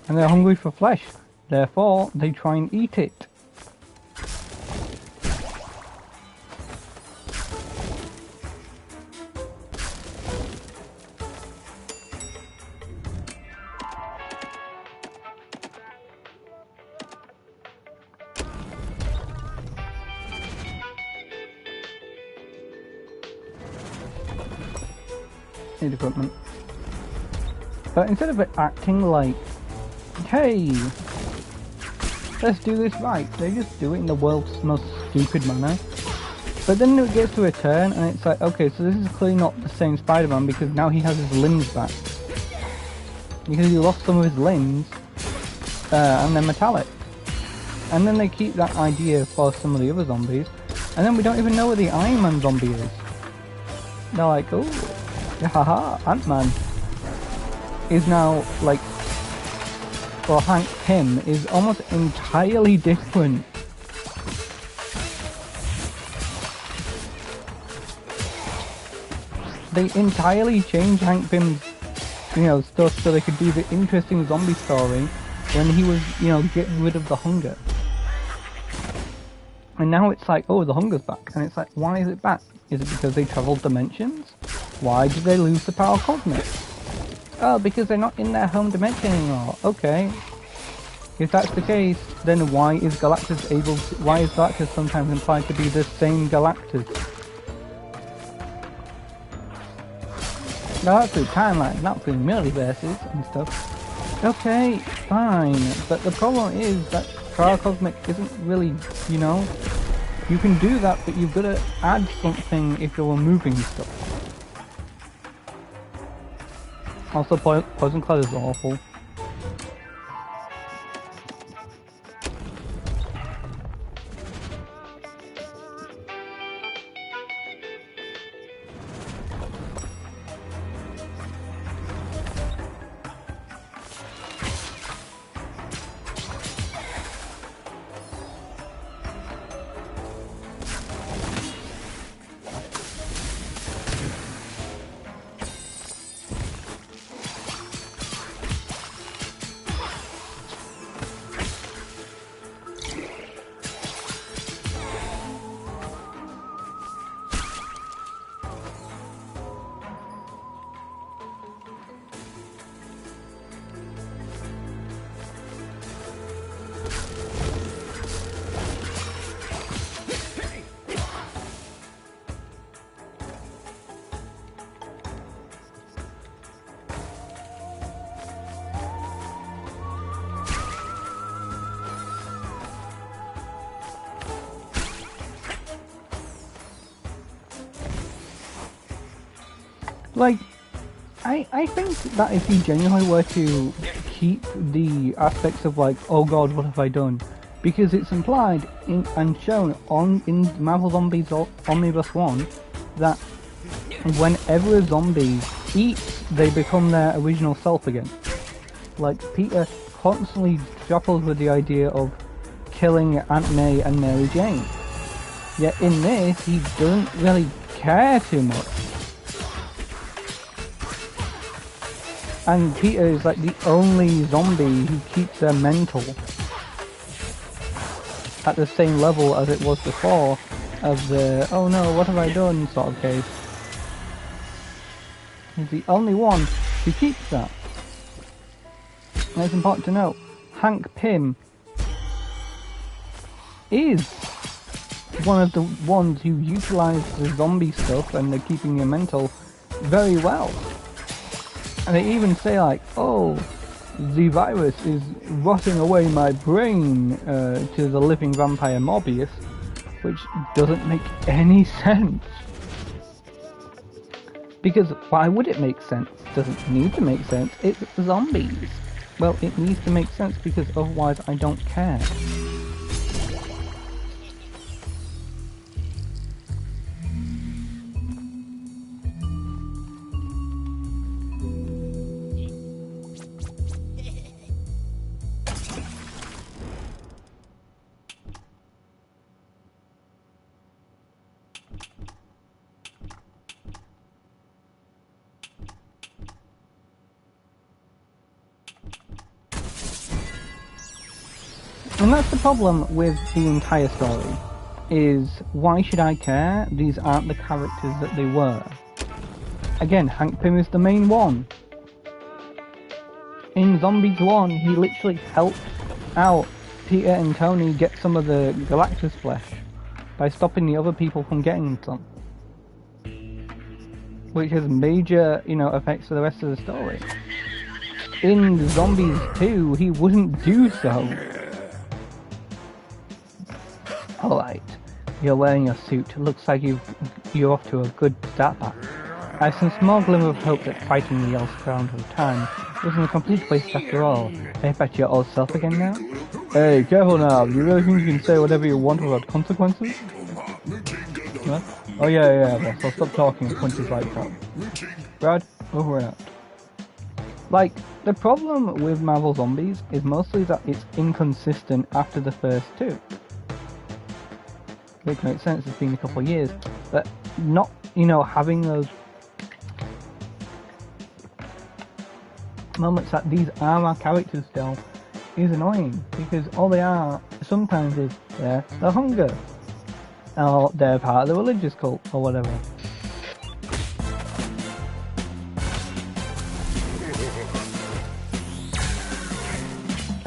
And they're hungry for flesh. Therefore, they try and eat it. Need equipment. But instead of it acting like, hey, let's do this right, they just do it in the world's most stupid manner. But then it gets to a turn and it's like, okay, so this is clearly not the same Spider-Man because now he has his limbs back. Because he lost some of his limbs and they're metallic. And then they keep that idea for some of the other zombies, and then we don't even know where the Iron Man zombie is. They're like, oh, haha, Ant-Man is now like, or Hank Pym is almost entirely different. They entirely changed Hank Pym's, stuff so they could do the interesting zombie story when he was, getting rid of the hunger. And now it's like, oh, the hunger's back. And it's like, why is it back? Is it because they travelled dimensions? Why did they lose the power cosmics? Oh, because they're not in their home dimension anymore. Okay. If that's the case, then why is Galactus sometimes implied to be the same Galactus? No, that's through timelines, not through multiverses and stuff. Okay, fine. But the problem is that Trial Cosmic isn't really, you know, you can do that, but you've got to add something if you're removing stuff. Also, Poison Cloud is awful. Like, I think that if you genuinely were to keep the aspects of like, oh god, what have I done? Because it's implied and shown in Marvel Zombies Omnibus 1 that whenever a zombie eats, they become their original self again. Like, Peter constantly grapples with the idea of killing Aunt May and Mary Jane. Yet in this, he doesn't really care too much. And Peter is like the only zombie who keeps their mental at the same level as it was before, of the oh no, what have I done sort of case. He's the only one who keeps that. And it's important to note, Hank Pym is one of the ones who utilise the zombie stuff and the keeping your mental very well. And they even say like, oh, the virus is rotting away my brain to the living vampire Morbius, which doesn't make any sense. Because why would it make sense? Doesn't need to make sense. It's zombies. Well, it needs to make sense because otherwise I don't care. And that's the problem with the entire story, is why should I care? These aren't the characters that they were. Again, Hank Pym is the main one. In Zombies 1, he literally helped out Peter and Tony get some of the Galactus flesh by stopping the other people from getting some. Which has major, you know, effects for the rest of the story. In Zombies 2, he wouldn't do so. Alright, you're wearing your suit. Looks like you're off to a good start back. I have some small glimmer of hope that fighting the Elf Crown of Time wasn't a complete waste after all. I bet you're all self again now? Hey, careful now. You really think you can say whatever you want without consequences? What? Oh yeah, boss. I'll stop talking and punch his lights out. Brad, over and out. Like, the problem with Marvel Zombies is mostly that it's inconsistent after the first two. Which makes sense, it's been a couple of years, but not, you know, having those moments that these are our characters still is annoying, because all they are sometimes is, yeah, the hunger, or they're part of the religious cult, or whatever.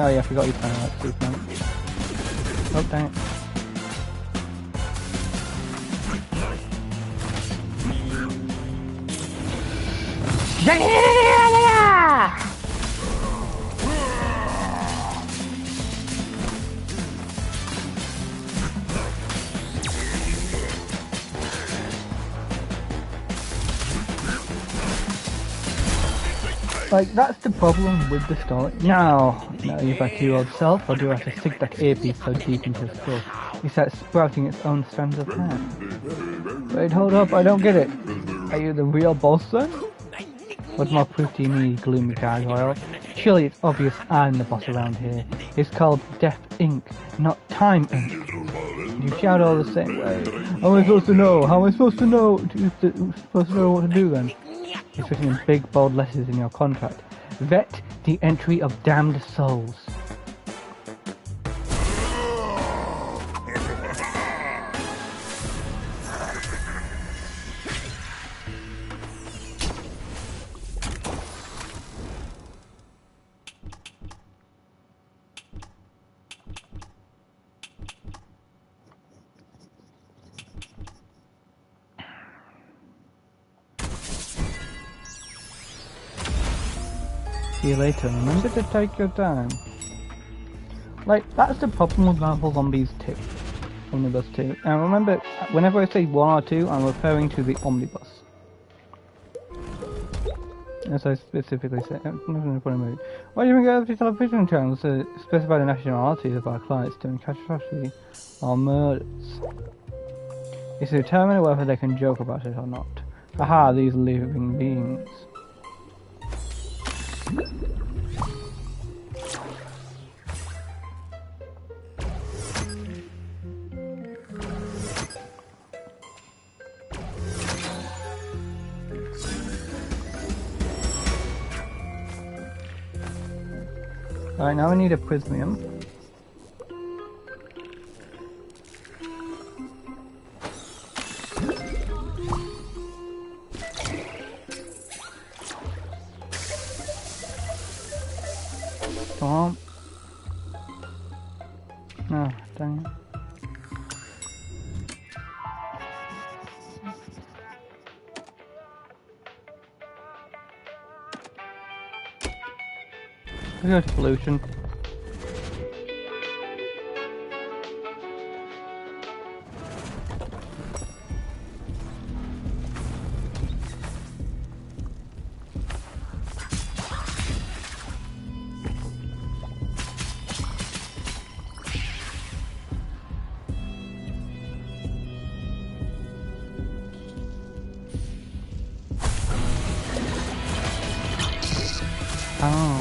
Oh yeah, I forgot you found out Superman. Oh dang it. Like, that's the problem with the story. Now you've got your old self, or do I have to sink that earpiece so deep into his skull? He starts sprouting its own strands of hair. Wait, hold up, I don't get it. Are you the real boss then? What more proof do you need, gloomy gargoyle? Surely it's obvious I'm the boss around here. It's called Death Inc., not Time Inc. You shout all the same way. How am I supposed to know? How am I supposed to know? Supposed to know what to do then? It's written in big bold letters in your contract. Vet the entry of damned souls. See you later. Remember to take your time. Like, that's the problem with Marvel Zombies 2. Omnibus 2. And remember, whenever I say 1 or 2, I'm referring to the Omnibus. As I specifically said, why do you regard the television channels to specify the nationalities of our clients during catastrophe or murders? It's to determine whether they can joke about it or not. Haha, these living beings. Alright, now we need a prismium. Come on. Oh, dang it. Let's go to pollution. Oh.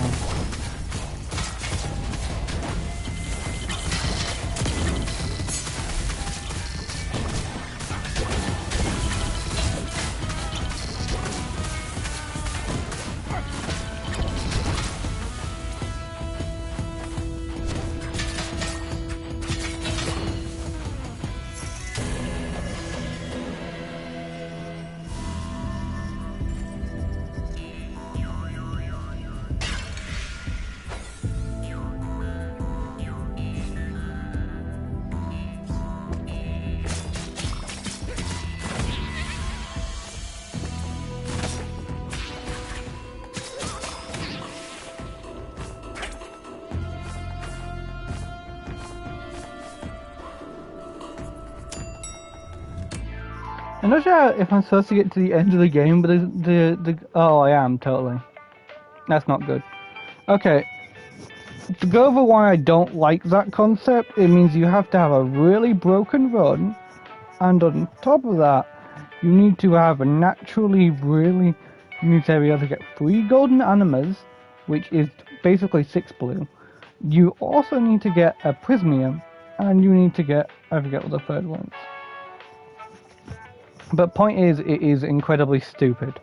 I'm not sure if I'm supposed to get to the end of the game, but oh, I am, totally. That's not good. Okay. To go over why I don't like that concept, it means you have to have a really broken run, and on top of that, you need to have a naturally you need to be able to get 3 golden animas, which is basically 6 blue. You also need to get a prismium, and you need to get, I forget what the third one is. But point is, it is incredibly stupid.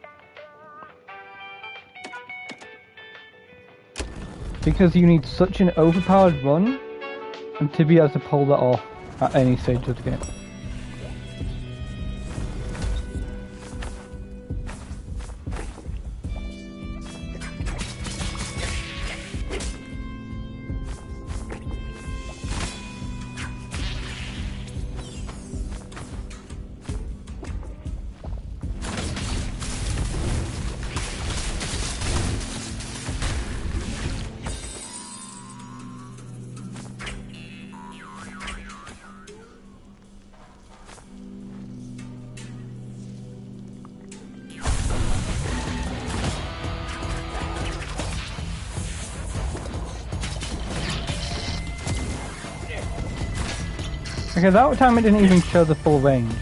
Because you need such an overpowered run, and to be able to pull that off at any stage of the game. Because that time it didn't even show the full range.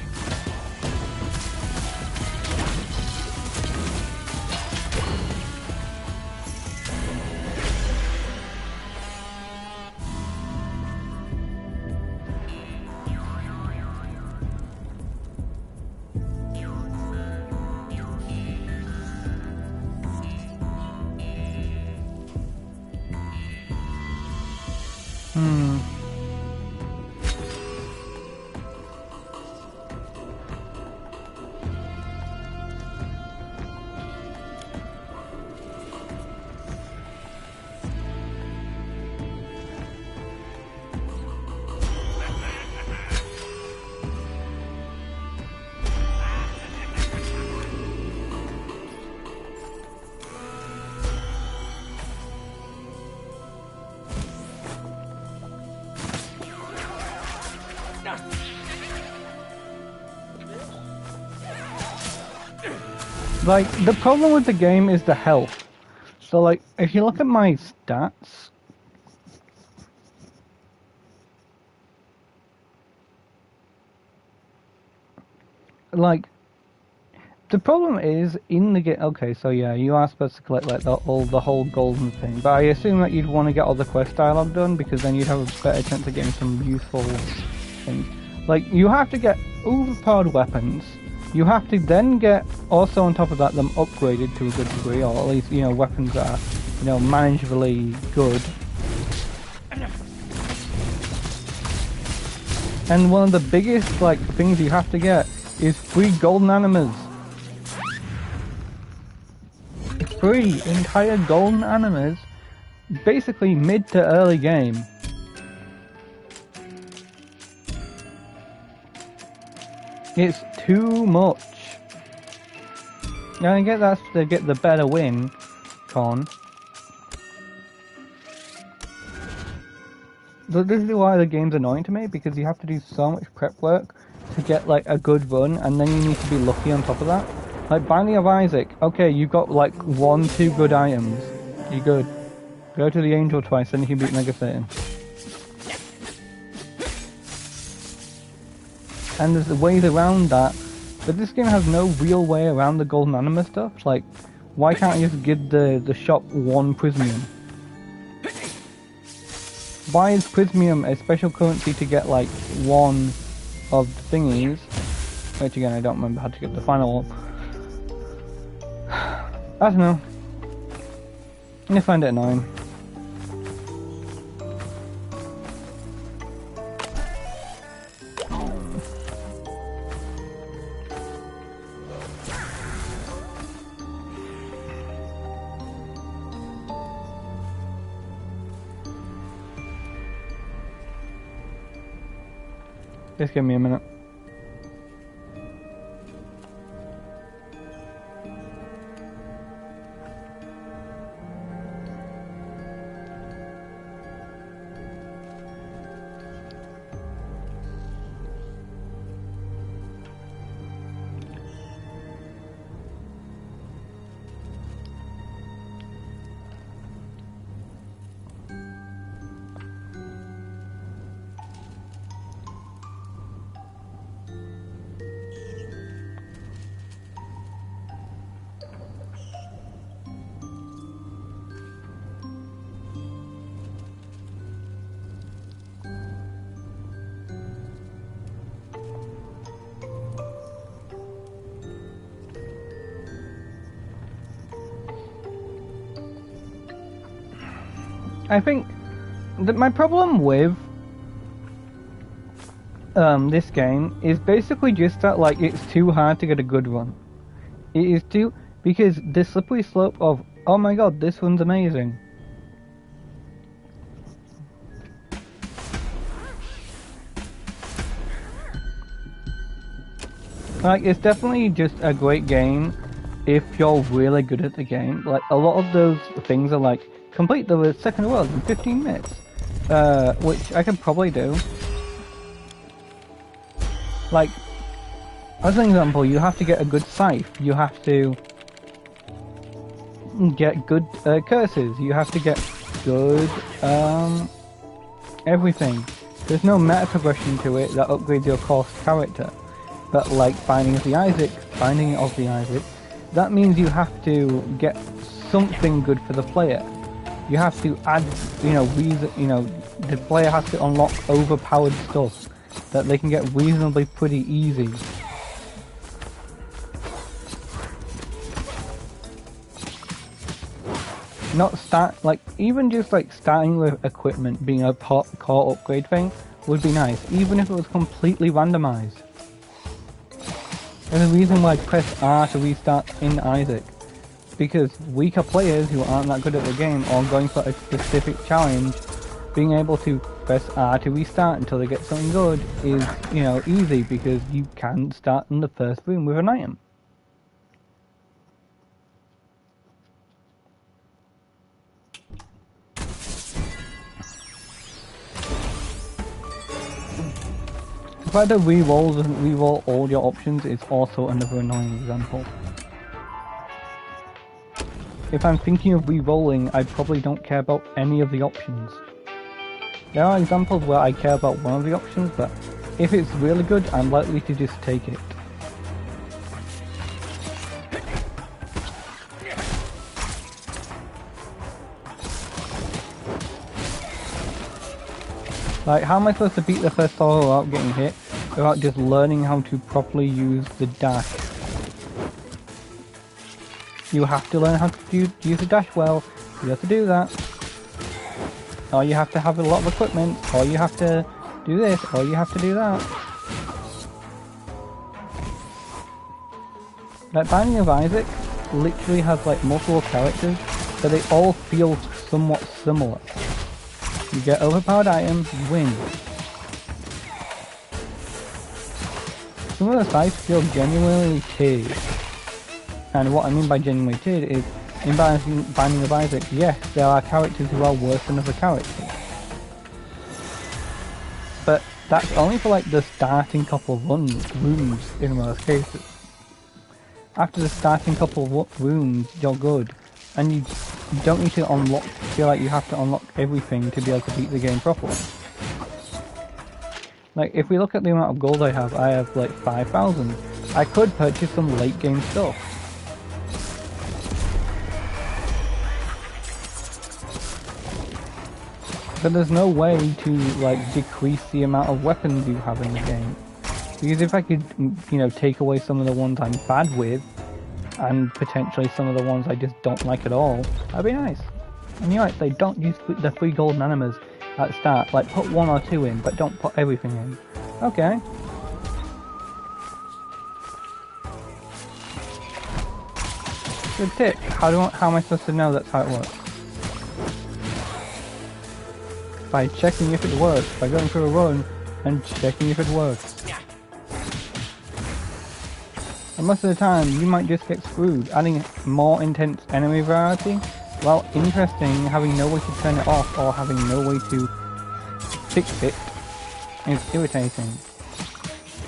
Like, the problem with the game is the health. So, like, if you look at my stats... Like, the problem is, in the game... Okay, so yeah, you are supposed to collect, like, the whole golden thing. But I assume that you'd want to get all the quest dialogue done, because then you'd have a better chance of getting some useful things. Like, you have to get overpowered weapons. You have to then get, also on top of that, them upgraded to a good degree, or at least, you know, weapons that are, you know, manageably good. And one of the biggest, like, things you have to get is 3 golden animas. 3 entire golden animas, basically mid to early game. It's too much. And I get that's to get the better win, Con. But this is why the game's annoying to me, because you have to do so much prep work to get like a good run, and then you need to be lucky on top of that. Like Binding of Isaac, okay, you've got like 1-2 good items. You're good. Go to the Angel twice, then you can beat Mega Satan. And there's ways around that, but this game has no real way around the golden anima stuff. Like, why can't I just give the shop 1 prismium? Why is prismium a special currency to get like 1 of the thingies? Which again, I don't remember how to get the final one. I don't know. I find it annoying. Just give me a minute. I think that my problem with this game is basically just that, like, it's too hard to get a good run. It is too, because the slippery slope of, oh my god, this one's amazing. Like, it's definitely just a great game if you're really good at the game. Like, a lot of those things are like, complete the second world in 15 minutes, which I can probably do. Like, as an example, you have to get a good scythe, you have to get good curses, you have to get good everything. There's no meta progression to it that upgrades your core character. But like Binding of the Isaac, that means you have to get something good for the player. You have to add, the player has to unlock overpowered stuff that they can get reasonably pretty easy. Not even just starting with equipment being a core upgrade thing would be nice, even if it was completely randomized. There's a reason why I press R to restart in Isaac, because weaker players who aren't that good at the game or going for a specific challenge, being able to press R to restart until they get something good is, easy, because you can start in the first room with an item. The fact that reroll doesn't reroll all your options is also another annoying example. If I'm thinking of re-rolling, I probably don't care about any of the options. There are examples where I care about one of the options, but if it's really good, I'm likely to just take it. Like, how am I supposed to beat the first level without getting hit, without just learning how to properly use the dash? You have to learn how to use the dash well. You have to do that. Or you have to have a lot of equipment, or you have to do this, or you have to do that. Like, Binding of Isaac literally has multiple characters, but they all feel somewhat similar. You get overpowered items, you win. Some of the fights feel genuinely tiered. And what I mean by genuinely tiered is, in Binding of Isaac, yes, there are characters who are worse than other characters. But that's only for the starting couple of rooms in most cases. After the starting couple of rooms, you're good. And you don't need to feel like you have to unlock everything to be able to beat the game properly. If we look at the amount of gold I have 5,000. I could purchase some late game stuff. But there's no way to decrease the amount of weapons you have in the game. Because if I could, take away some of the ones I'm bad with, and potentially some of the ones I just don't like at all, that'd be nice. And you might say, don't use the 3 golden animas at the start, put 1 or 2 in, but don't put everything in. Okay. Good tip. How am I supposed to know that's how it works? By checking if it works, by going through a run and checking if it works. And most of the time, you might just get screwed. Adding more intense enemy variety, while interesting, having no way to turn it off or having no way to fix it is irritating.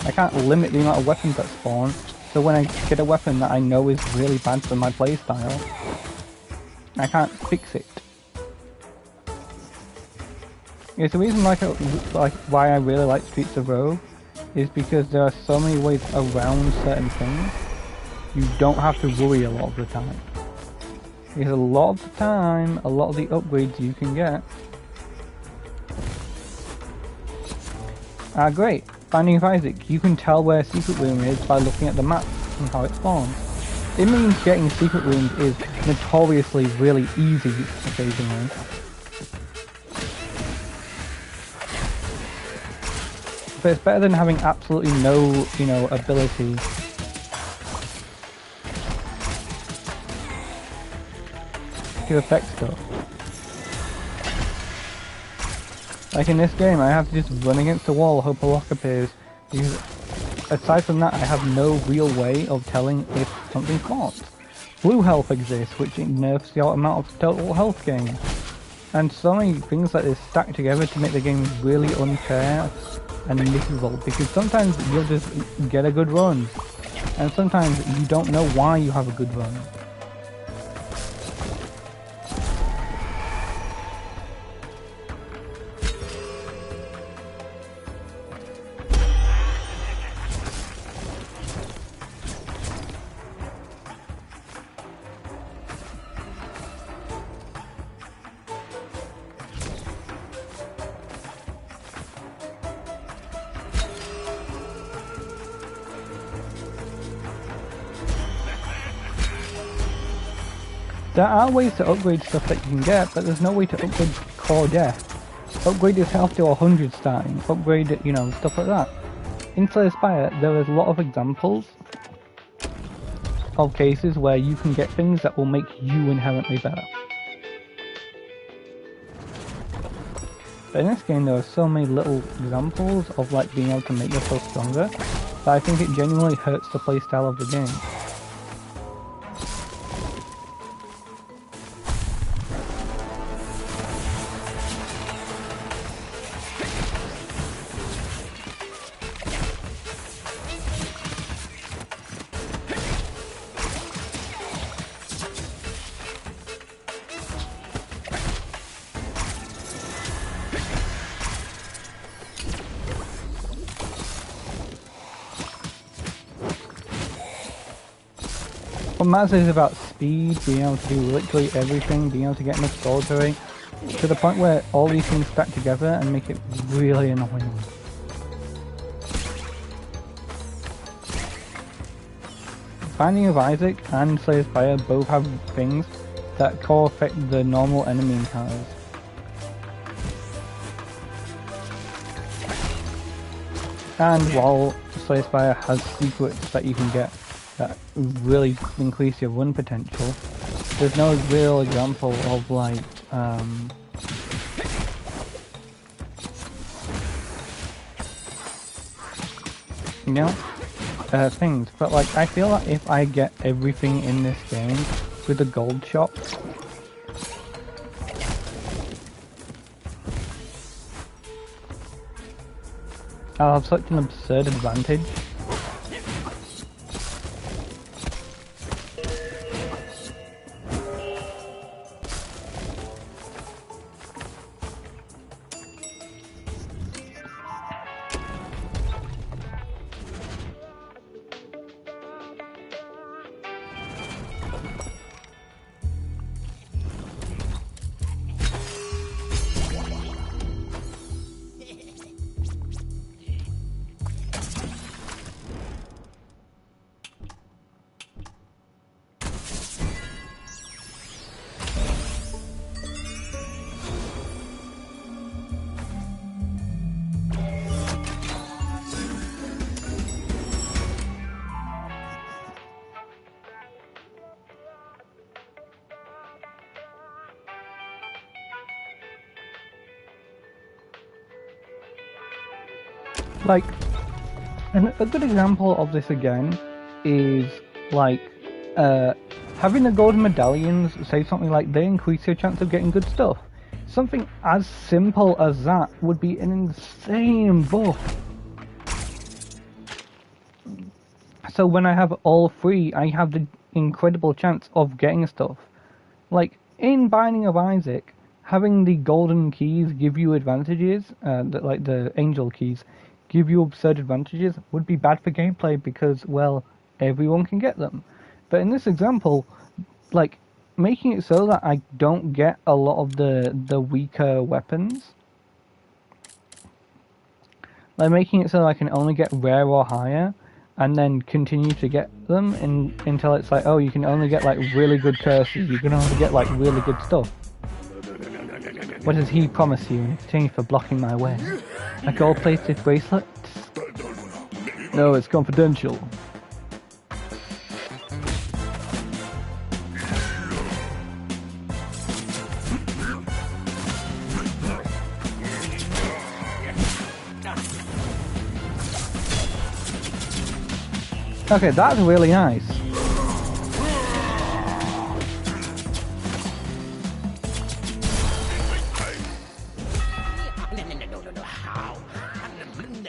I can't limit the amount of weapons that spawn, so when I get a weapon that I know is really bad for my playstyle, I can't fix it. It's the reason why I really like Streets of Rogue, is because there are so many ways around certain things. You don't have to worry a lot of the time. Because a lot of the time, a lot of the upgrades you can get are great. Binding of Isaac, you can tell where a secret room is by looking at the map and how it spawns. It means getting secret rooms is notoriously really easy occasionally. But it's better than having absolutely no, ability to affect stuff. Like in this game, I have to just run against the wall, hope a lock appears. Because aside from that, I have no real way of telling if something spawns. Blue health exists, which nerfs the amount of total health gain. And so many things like this stack together to make the game really unfair and miserable, because sometimes you'll just get a good run, and sometimes you don't know why you have a good run. There are ways to upgrade stuff that you can get, but there's no way to upgrade core death. Upgrade his health to 100 starting, upgrade it, you know, stuff like that. In Slay the Spire, there is a lot of examples of cases where you can get things that will make you inherently better. But in this game there are so many little examples of like being able to make yourself stronger that I think it genuinely hurts the playstyle of the game. What matters is about speed, being able to do literally everything, being able to get enough sword array, to the point where all these things stack together and make it really annoying. Binding of Isaac and Slay the Spire both have things that core affect the normal enemy encounters. And while Slay the Spire has secrets that you can get that really increase your run potential, there's no real example of like you know, things. But like I feel like if I get everything in this game with the gold shop, I'll have such an absurd advantage. Like, and a good example of this again is like having the golden medallions say something like they increase your chance of getting good stuff. Something as simple as that would be an insane buff. So when I have all three, I have the incredible chance of getting stuff. Like in Binding of Isaac, having the golden keys give you advantages, like the angel keys give you absurd advantages, would be bad for gameplay because, well, everyone can get them. But in this example, like, making it so that I don't get a lot of the weaker weapons, like making it so I can only get rare or higher, and then continue to get them until it's like, oh, you can only get like really good curses, you can only get like really good stuff. What does he promise you in exchange for blocking my way? A gold-plated bracelet? No, it's confidential. Okay, that's really nice.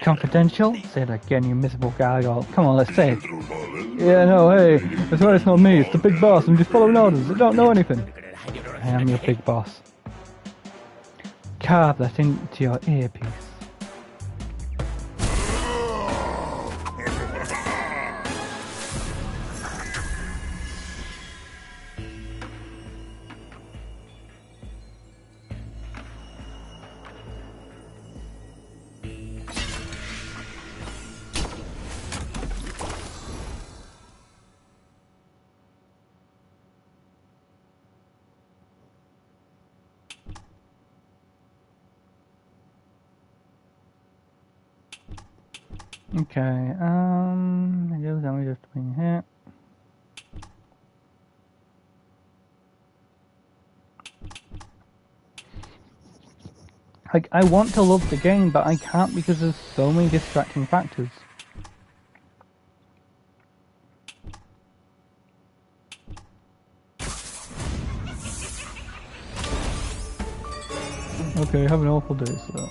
Confidential? Say it again, you miserable gargoyle. Come on, let's say it. Yeah, no, hey, I swear it's not me, it's the big boss. I'm just following orders, I don't know anything. I am your big boss. Carve that into your earpiece. Okay, let me just bring here. Like, I want to love the game, but I can't because there's so many distracting factors. Okay, have an awful day, so.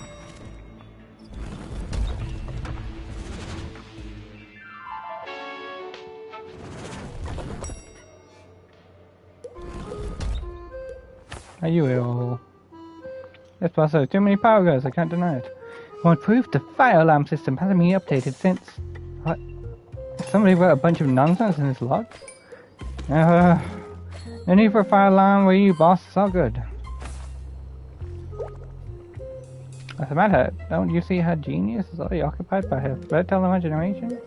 Are you ill? Yes, boss, there's too many power guys, I can't deny it. Want proof the fire alarm system hasn't been updated since... What? Somebody wrote a bunch of nonsense in his log? No need for a fire alarm where you, boss, it's all good. What's the matter? Don't you see her genius is already occupied by her fertile imagination?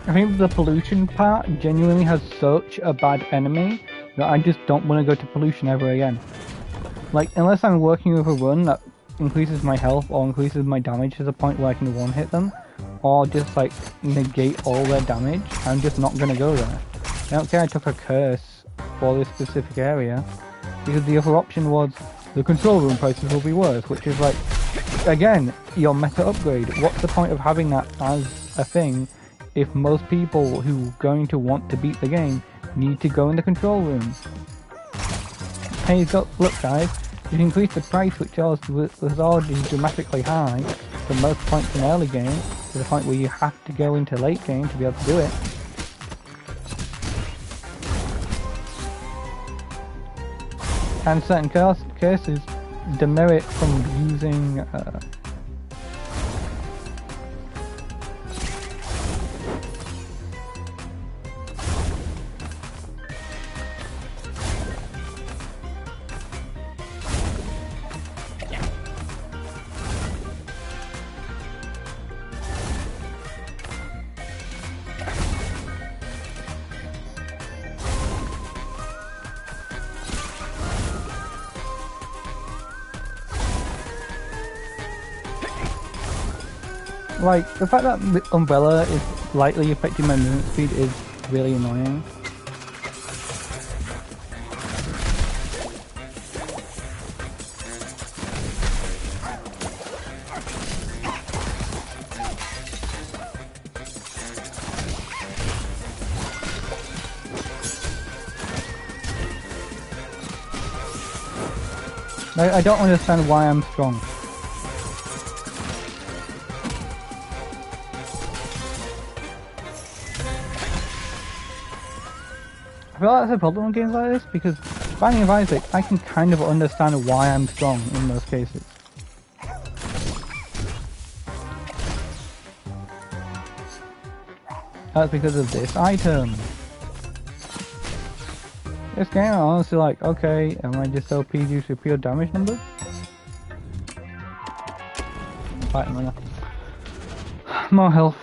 I think the pollution part genuinely has such a bad enemy that I just don't want to go to pollution ever again. Like, unless I'm working with a run that increases my health or increases my damage to the point where I can one-hit them, or just like negate all their damage, I'm just not going to go there. I don't care I took a curse for this specific area, because the other option was the control room prices will be worse, which is like, again, your meta upgrade. What's the point of having that as a thing if most people who are going to want to beat the game need to go in the control room? Hey, look guys, you increase the price which was already dramatically high for most points in early game, to the point where you have to go into late game to be able to do it. And certain curses demerit from using like, the fact that the umbrella is slightly affecting my movement speed is really annoying. Like, I don't understand why I'm strong. I feel like that's a problem in games like this, because Binding of Isaac, I can kind of understand why I'm strong in most cases. That's because of this item. This game, I'm honestly like, okay, am I just OP due to pure damage numbers? Right, more health.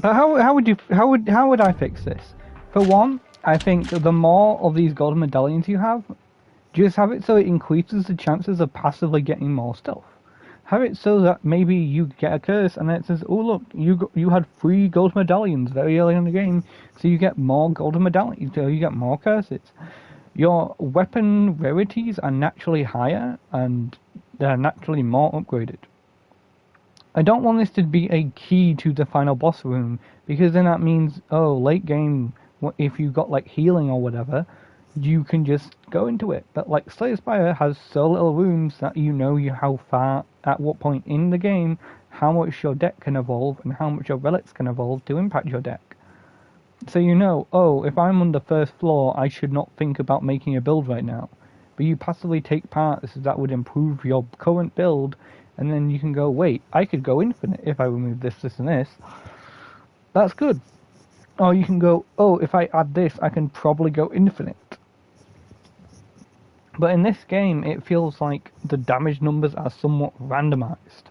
But how would I fix this? For one, I think the more of these golden medallions you have, just have it so it increases the chances of passively getting more stuff. Have it so that maybe you get a curse and then it says, oh look, you had 3 gold medallions very early in the game, so you get more golden medallions, so you get more curses. Your weapon rarities are naturally higher and they're naturally more upgraded. I don't want this to be a key to the final boss room, because then that means, oh, late game, if you got like healing or whatever, you can just go into it. But like Slayer Spire has so little rooms that you know how far, at what point in the game, how much your deck can evolve and how much your relics can evolve to impact your deck. So you know, oh, if I'm on the first floor, I should not think about making a build right now. But you passively take part, that would improve your current build, and then you can go, wait, I could go infinite if I remove this, this, and this. That's good. Or you can go, oh, if I add this, I can probably go infinite. But in this game, it feels like the damage numbers are somewhat randomized.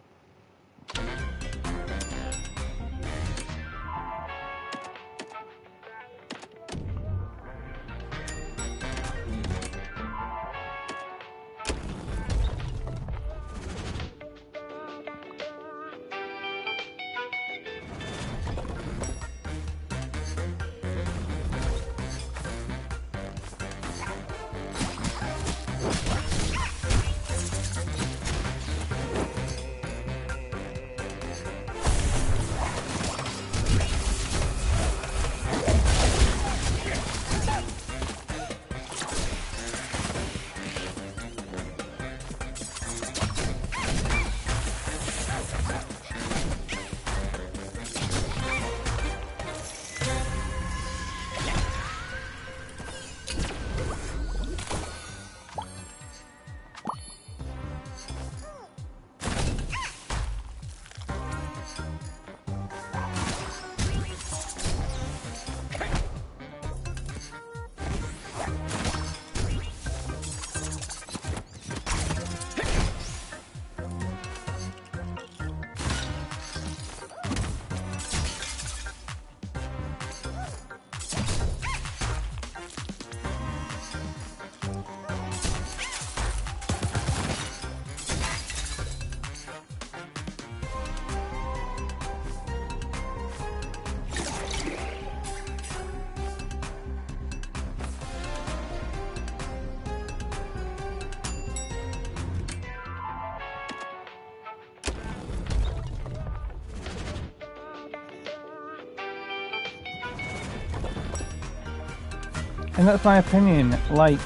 And that's my opinion. Like,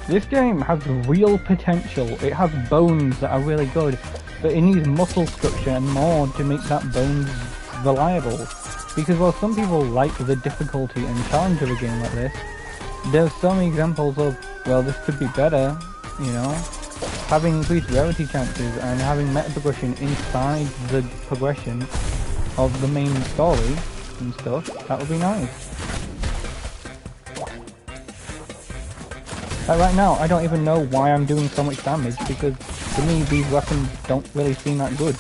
this game has real potential. It has bones that are really good, but it needs muscle structure and more to make that bones reliable. Because while some people like the difficulty and challenge of a game like this, there's so many examples of, well, this could be better, you know? Having increased rarity chances and having meta progression inside the progression of the main story and stuff, that would be nice. Like right now, I don't even know why I'm doing so much damage, because to me these weapons don't really seem that good.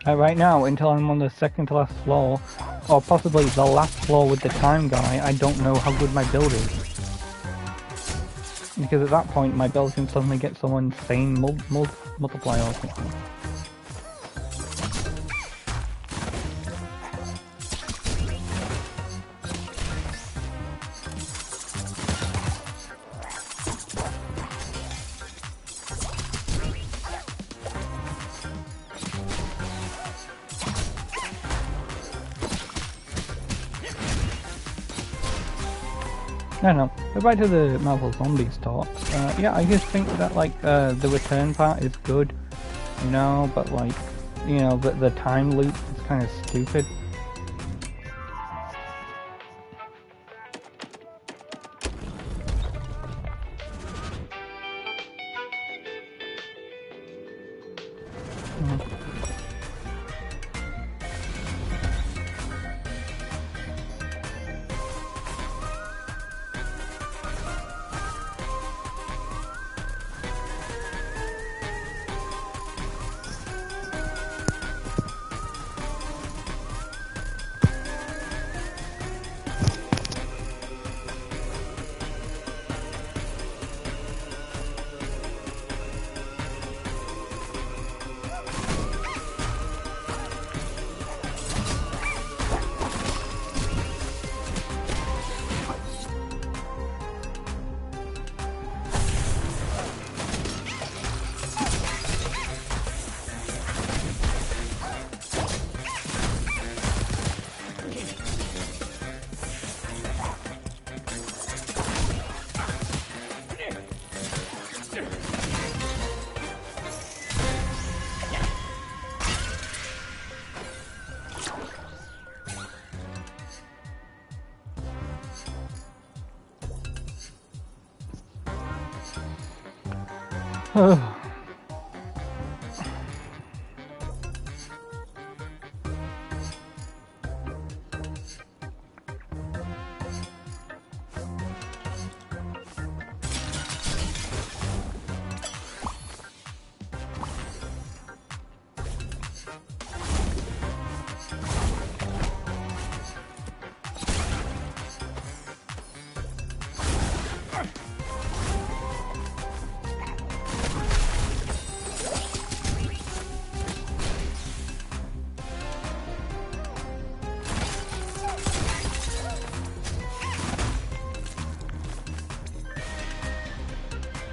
Like right now, until I'm on the second to last floor, or possibly the last floor with the time guy, I don't know how good my build is. Because at that point, my build can suddenly get some insane multiplier or something. I don't know. But back to the Marvel Zombies talk. Yeah, I just think that like the return part is good, you know, but like, you know, the time loop is kind of stupid.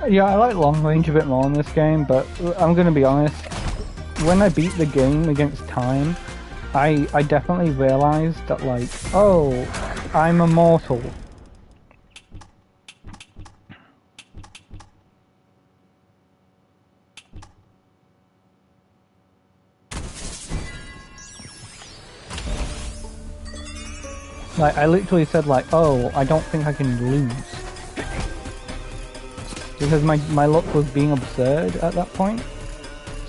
Yeah, I like long range a bit more in this game, but I'm gonna be honest, when I beat the game against time, I definitely realized that, like, oh, I'm immortal. Like, I literally said, like, oh, I don't think I can lose. Because my luck was being absurd at that point.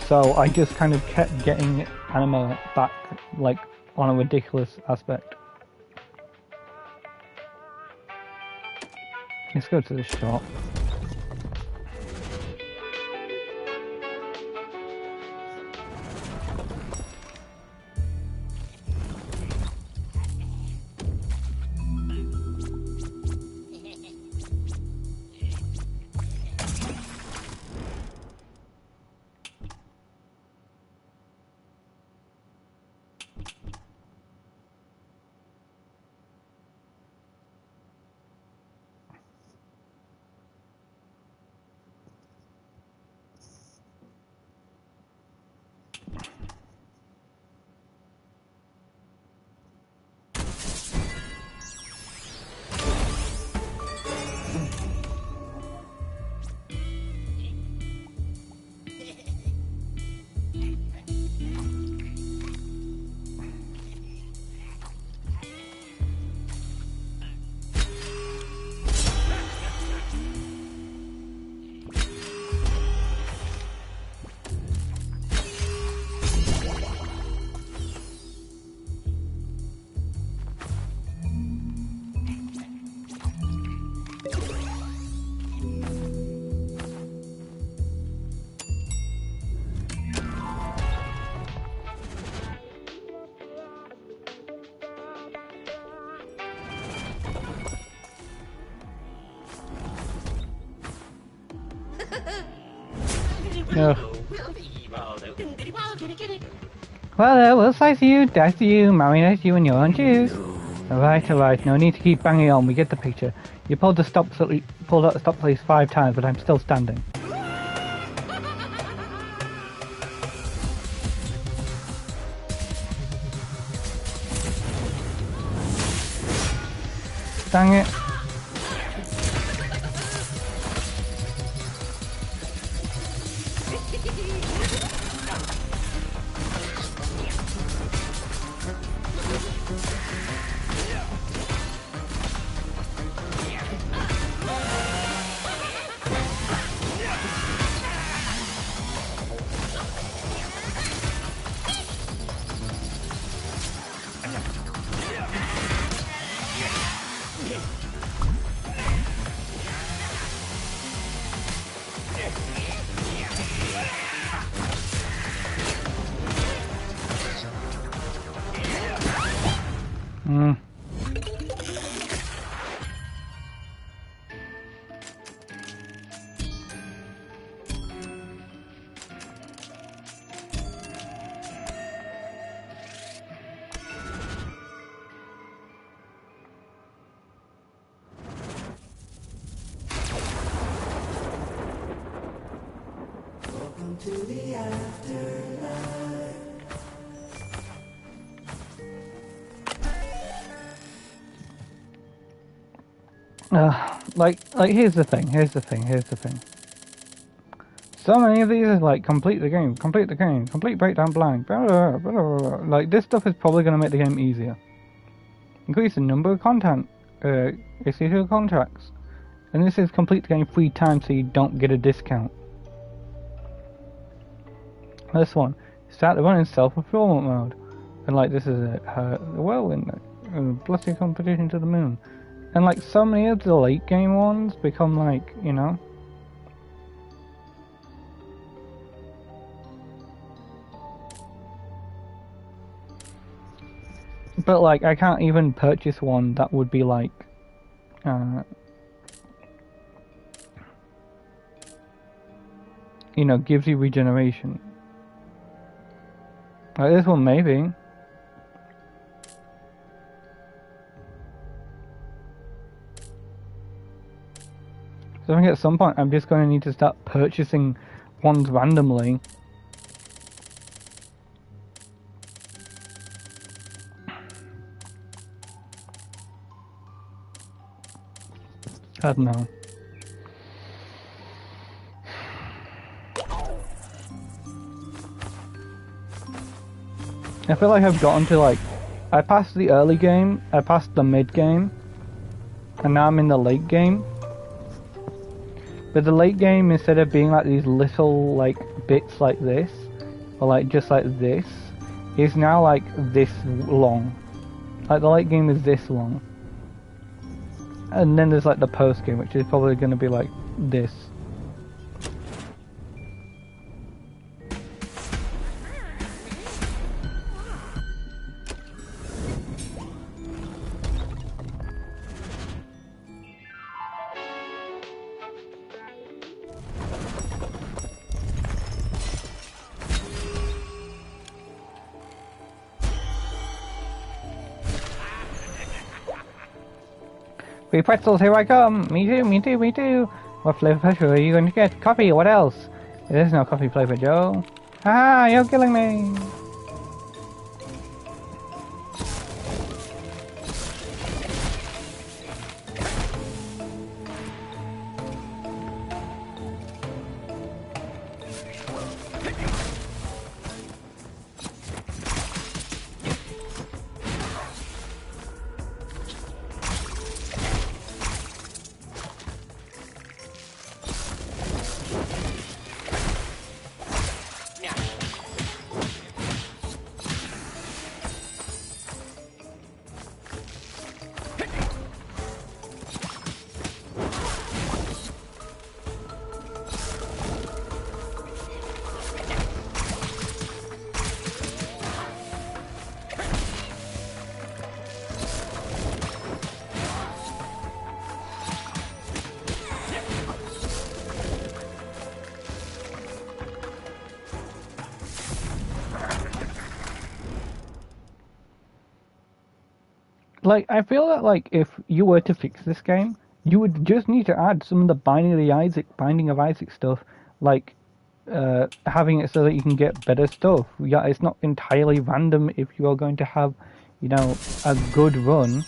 So I just kind of kept getting anima back, like, on a ridiculous aspect. Let's go to the shop. Ugh. Well, we'll slice you, dice you, marinate you in your own juice. Alright, no need to keep banging on, we get the picture. You pulled out the stop place 5 times, but I'm still standing. Dang it.
To the afterlife.
Like here's the thing. So many of these are like complete the game, complete breakdown blank, blah, blah, blah, blah, blah. Like this stuff is probably going to make the game easier. Increase the number of content, issue contracts, and this is complete the game 3 times so you don't get a discount. This one, start the run in self-fulfillment mode. And like this is a whirlwind, blasting competition to the moon. And like so many of the late game ones become like, you know. But like I can't even purchase one that would be like you know, gives you regeneration. Like this one maybe. So I think at some point I'm just going to need to start purchasing ones randomly. I don't know. I feel like I've gotten to like, I passed the early game, I passed the mid game, and now I'm in the late game. But the late game, instead of being like these little like bits like this, or like just like this, is now like this long. Like the late game is this long. And then there's like the post game, which is probably going to be like this. Free pretzels, here I come! Me too, me too, me too! What flavor pretzel are you going to get? Coffee, what else? There's no coffee flavor, Joe. Ah, you're killing me! Like, I feel that, like, if you were to fix this game, you would just need to add some of the Binding of Isaac stuff, like, having it so that you can get better stuff. Yeah, it's not entirely random if you are going to have, you know, a good run.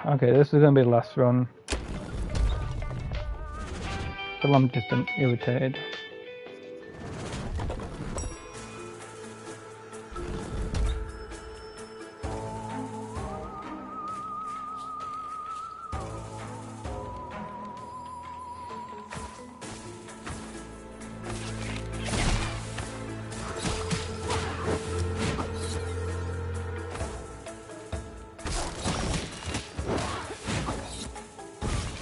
Okay, this is going to be the last run. But I'm just irritated.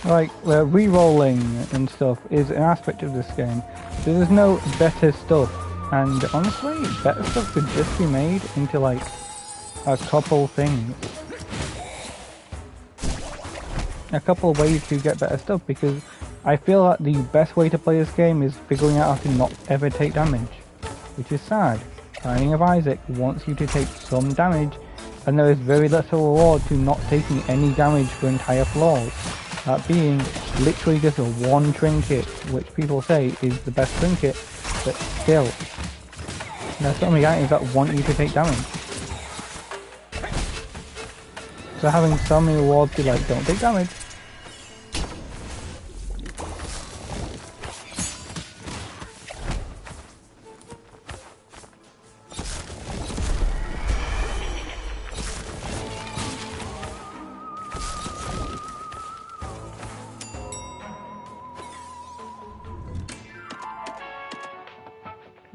Like, re-rolling and stuff is an aspect of this game. So there's no better stuff. And honestly, better stuff could just be made into, like, a couple things. A couple ways to get better stuff, because I feel like the best way to play this game is figuring out how to not ever take damage. Which is sad. Binding of Isaac wants you to take some damage, and there is very little reward to not taking any damage for entire floors. That being literally just a one trinket, which people say is the best trinket, but still, there's so many items that want you to take damage. So having so many rewards to like, don't take damage.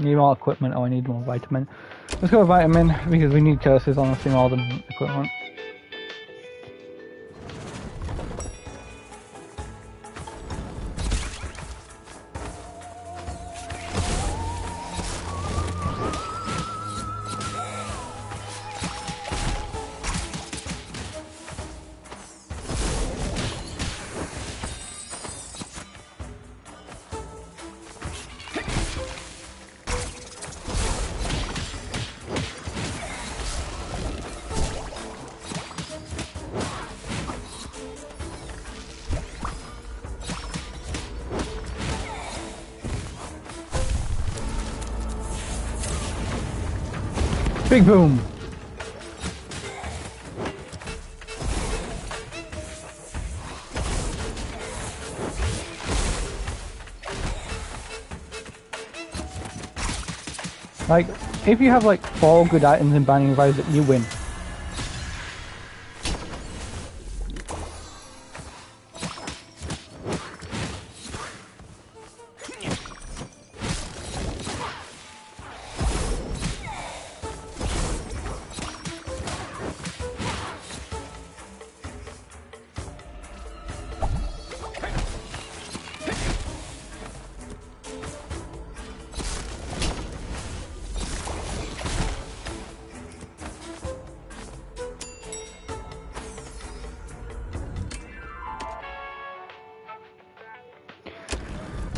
Need more equipment, or I need more vitamin. Let's go with vitamin, because we need curses honestly more than equipment. Big boom! Like, if you have like 4 good items in Binding of Isaac, you win.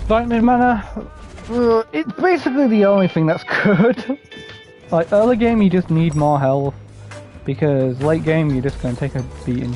Vitamin mana, it's basically the only thing that's good. Like, early game you just need more health, because late game you're just gonna take a beating.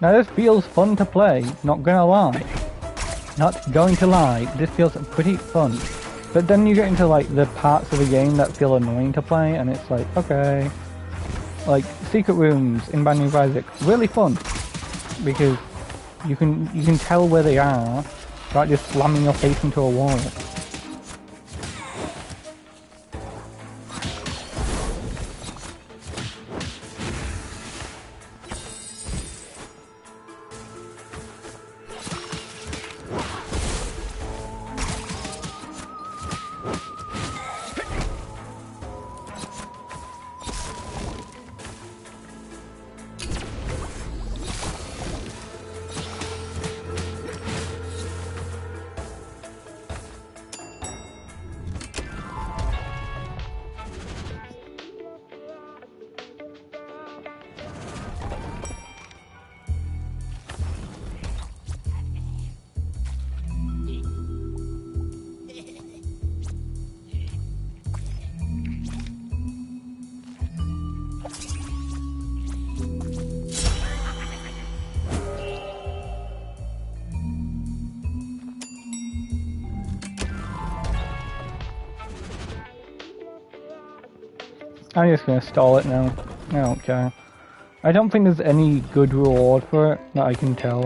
Now this feels fun to play, not gonna lie. Not going to lie, this feels pretty fun. But then you get into like the parts of the game that feel annoying to play, and it's like, okay. Like secret rooms in Binding of Isaac, really fun. Because you can tell where they are without just slamming your face into a wall. I'm just gonna stall it now. I don't care. I don't think there's any good reward for it that I can tell.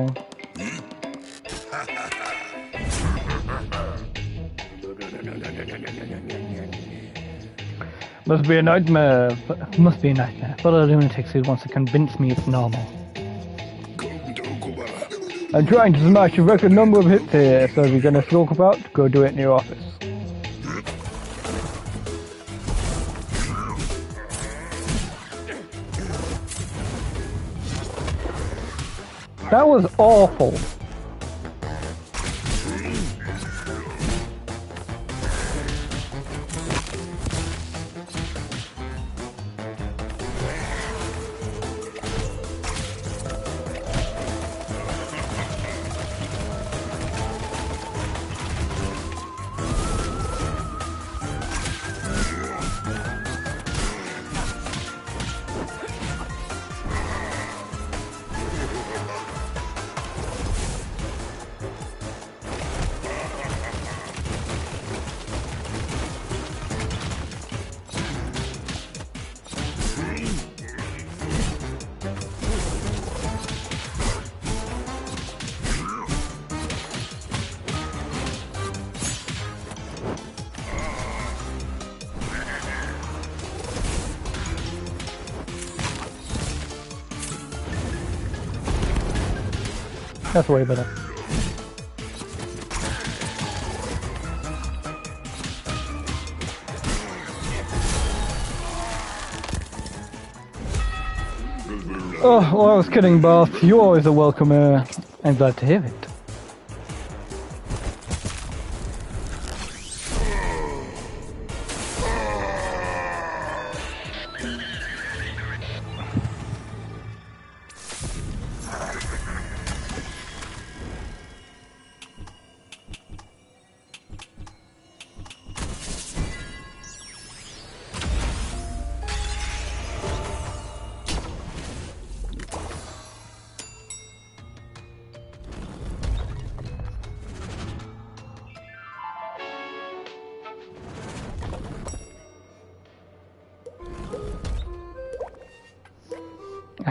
Must be a nightmare. Must be a nightmare. Fellow lunatics who wants to convince me it's normal. I'm trying to smash a record number of hits here, so if you're gonna talk about, go do it in your office. That was awful. That's way better. Oh, well, I was kidding, Bath. You're always a welcome here. I'm glad to hear it.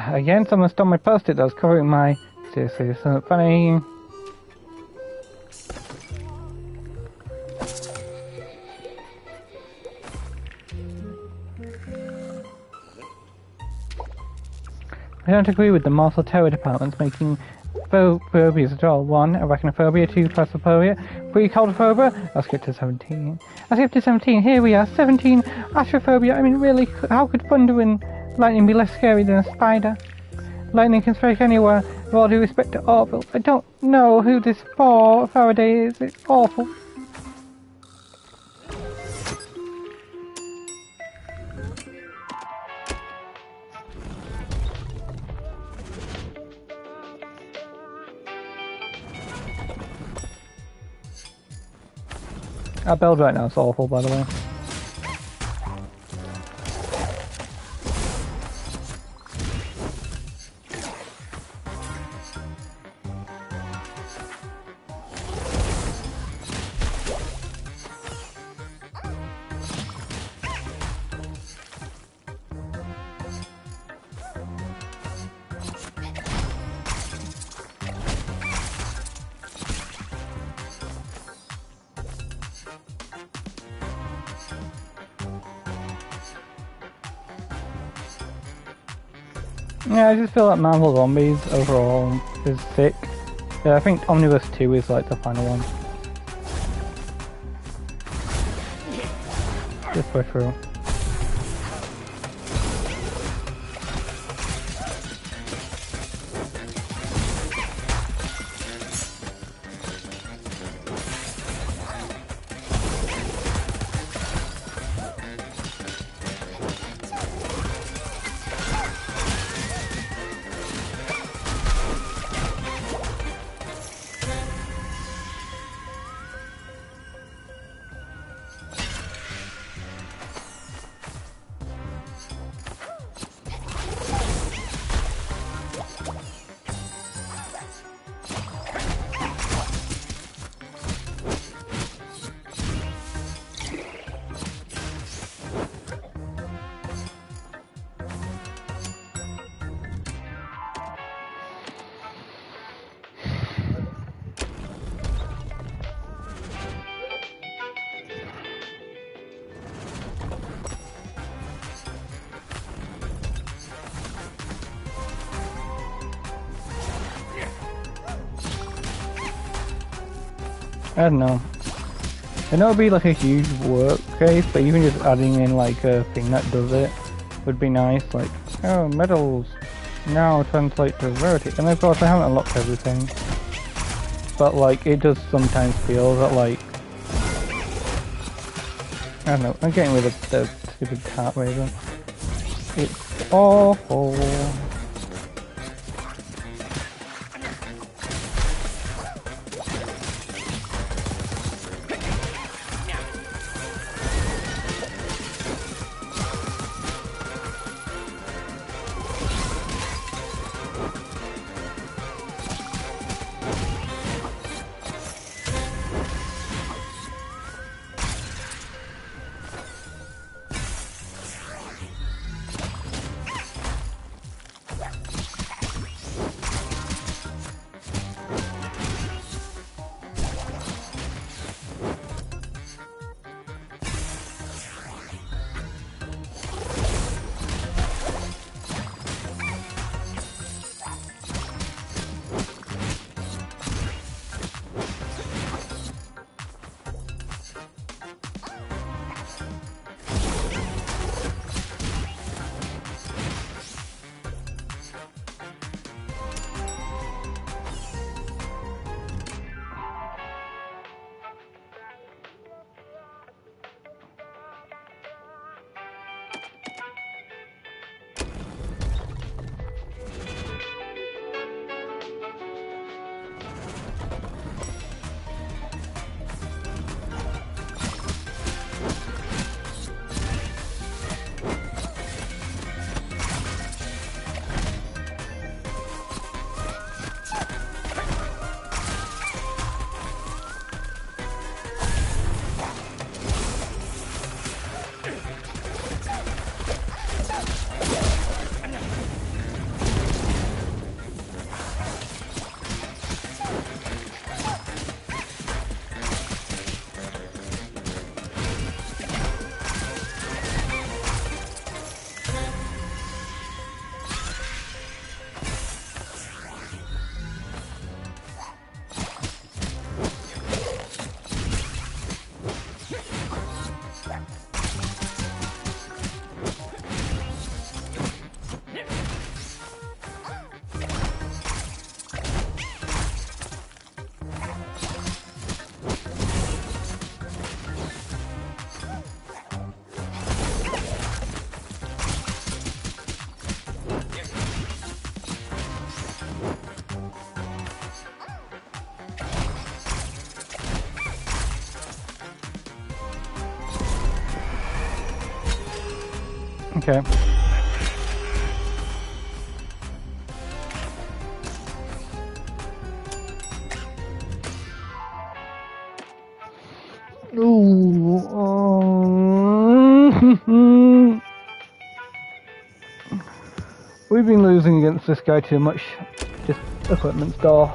Again, someone stole my post-it that was covering my... Seriously, this isn't funny. I don't agree with the Martial Terror departments making phobias at all. 1. Arachnophobia. 2. Claustrophobia. 3. Coulrophobia. Let's get to 17. Let's get to 17. Here we are. 17. Astrophobia. I mean, really, how could thunder and lightning be less scary than a spider? Lightning can strike anywhere. With all due respect to Orville, I don't know who this Faraday is. It's awful. Our build right now is awful, by the way. Yeah, I just feel like Marvel Zombies overall is sick. Yeah, I think Omnibus 2 is like the final one. Just push through. I don't know. I know it'd be like a huge work case, but even just adding in like a thing that does it would be nice. Like, oh, medals now translate to rarity. And of course I haven't unlocked everything. But like, it does sometimes feel that like, I don't know, I'm getting rid of the stupid cat raven. It's awful. Okay. Ooh. We've been losing against this guy too much. Just equipment store.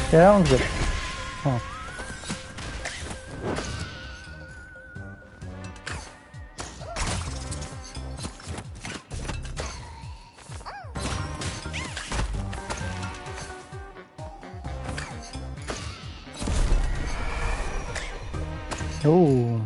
Yeah, that one's good. Oh. Oh.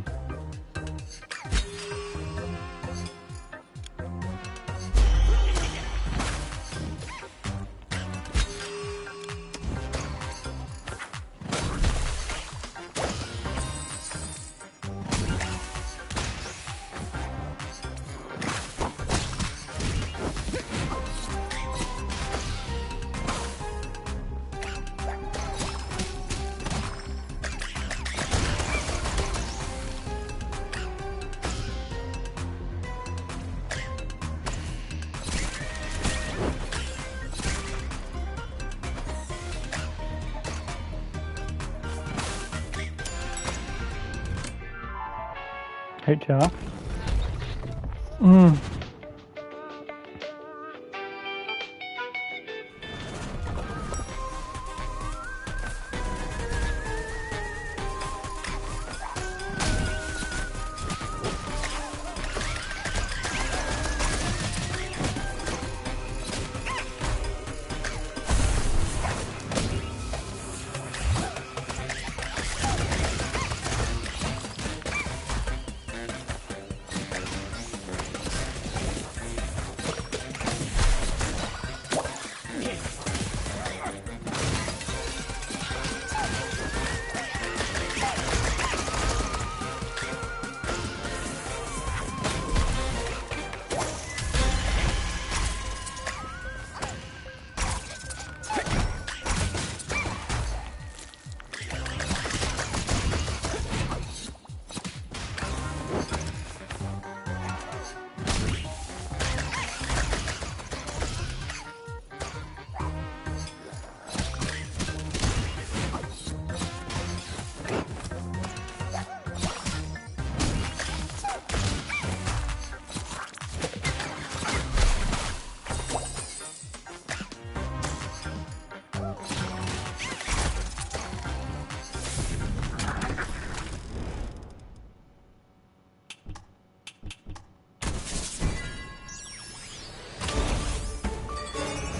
HR.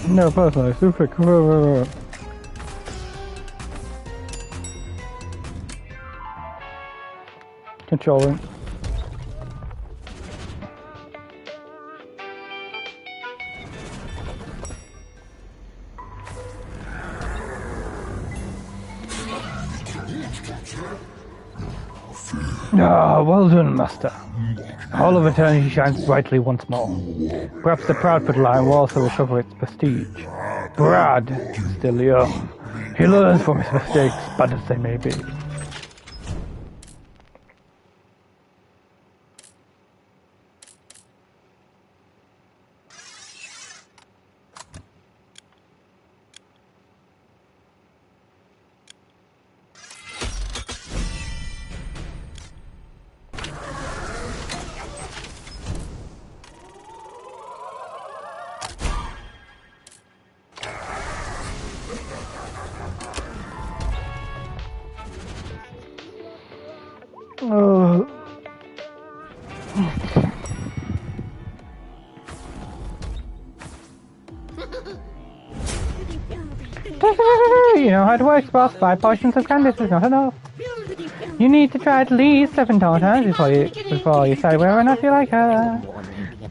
No, personally, super cool. Controlling. Ah, well done, Master. All of eternity shines brightly once more. Perhaps the Proudfoot line will also recover its prestige. Brad is still young. He learns from his mistakes, bad as they may be. You know how it works, boss. 5 portions of Candice is not enough. You need to try at least 7 times before you decide whether or not you like her.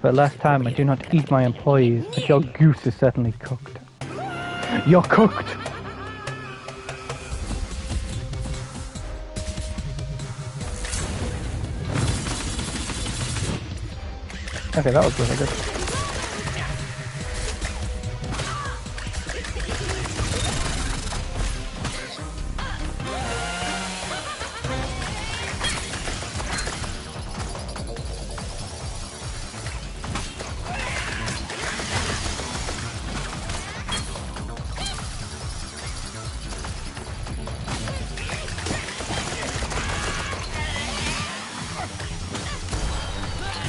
But last time, I do not eat my employees, but your goose is certainly cooked. You're cooked! Okay, that was really good.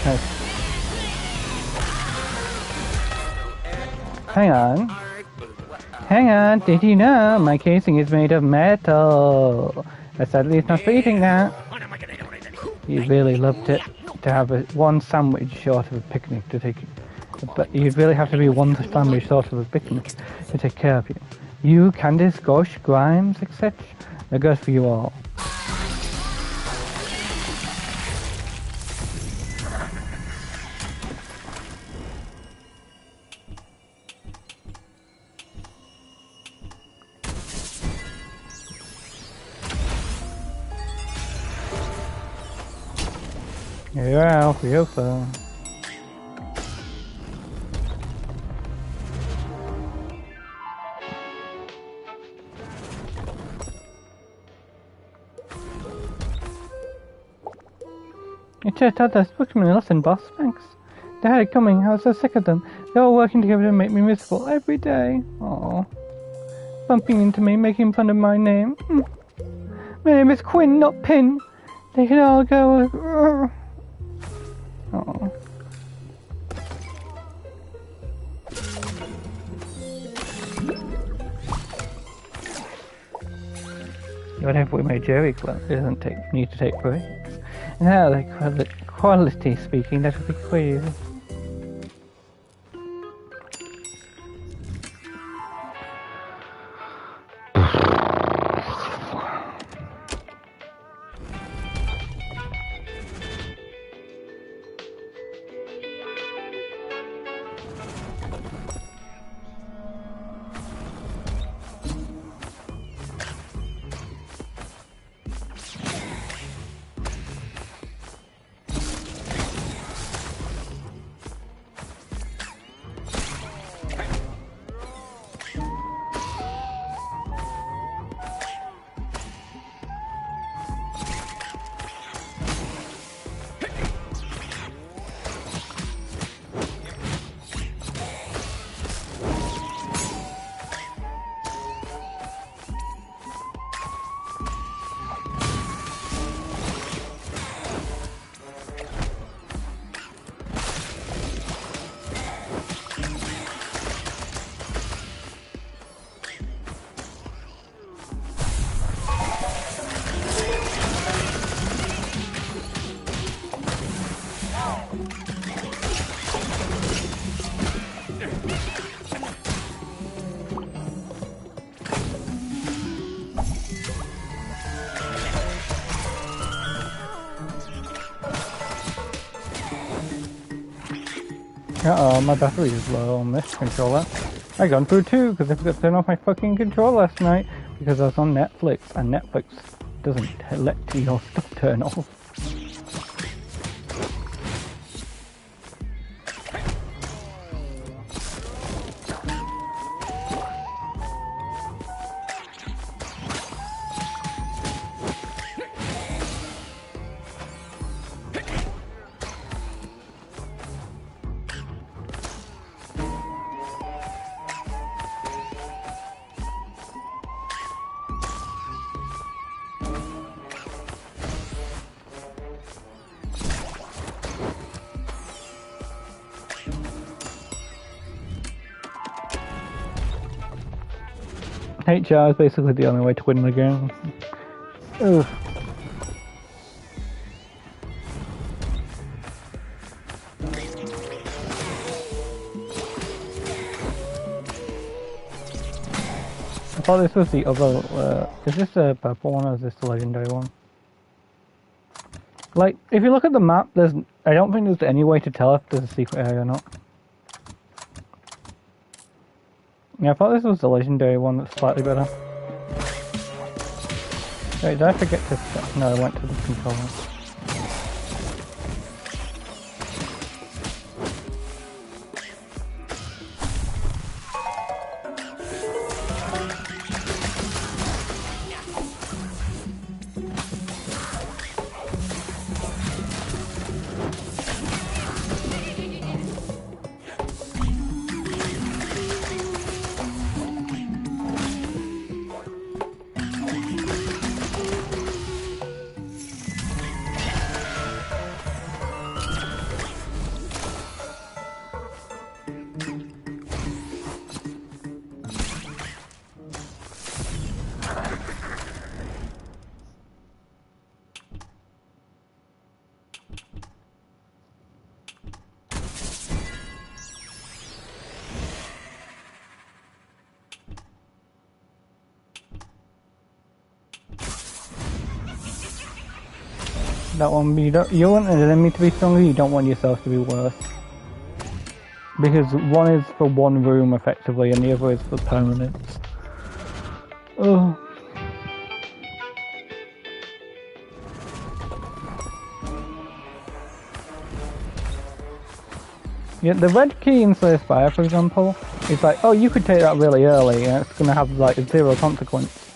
Nice. Hang on, did you know my casing is made of metal? Sadly it's not for eating that. You'd really loved it to have one sandwich short of a picnic to take, but you'd really have to be one sandwich short of a picnic to take care of you. You, Candice, Gosh, Grimes, etc. They're good for you all. Yeah, Alfiofa. You just had those Pokemon in lesson, boss. Thanks. They had it coming. I was so sick of them. They were working together to make me miserable every day. Aww. Bumping into me, making fun of my name. My name is Quinn, not Pin. They can all go. Oh. Whatever we made Jerry doesn't need to take breaks. No, like quality speaking, that would be crazy. Uh-oh, my battery is low on this controller. I gone through 2 because I forgot to turn off my fucking controller last night because I was on Netflix and Netflix doesn't let your stuff turn off. HR is basically the only way to win the game. Ugh. I thought this was the other, is this the purple one or is this the legendary one? Like, if you look at the map, I don't think there's any way to tell if there's a secret area or not. Yeah, I thought this was the legendary one that's slightly better. Wait, did I forget to set? No, I went to the controller. That one, you want an enemy to be stronger, you don't want yourself to be worse. Because one is for one room effectively and the other is for permanence. Oh. Yeah, the red key in Slay Spire, for example, is like, oh, you could take that really early and it's gonna have like zero consequence.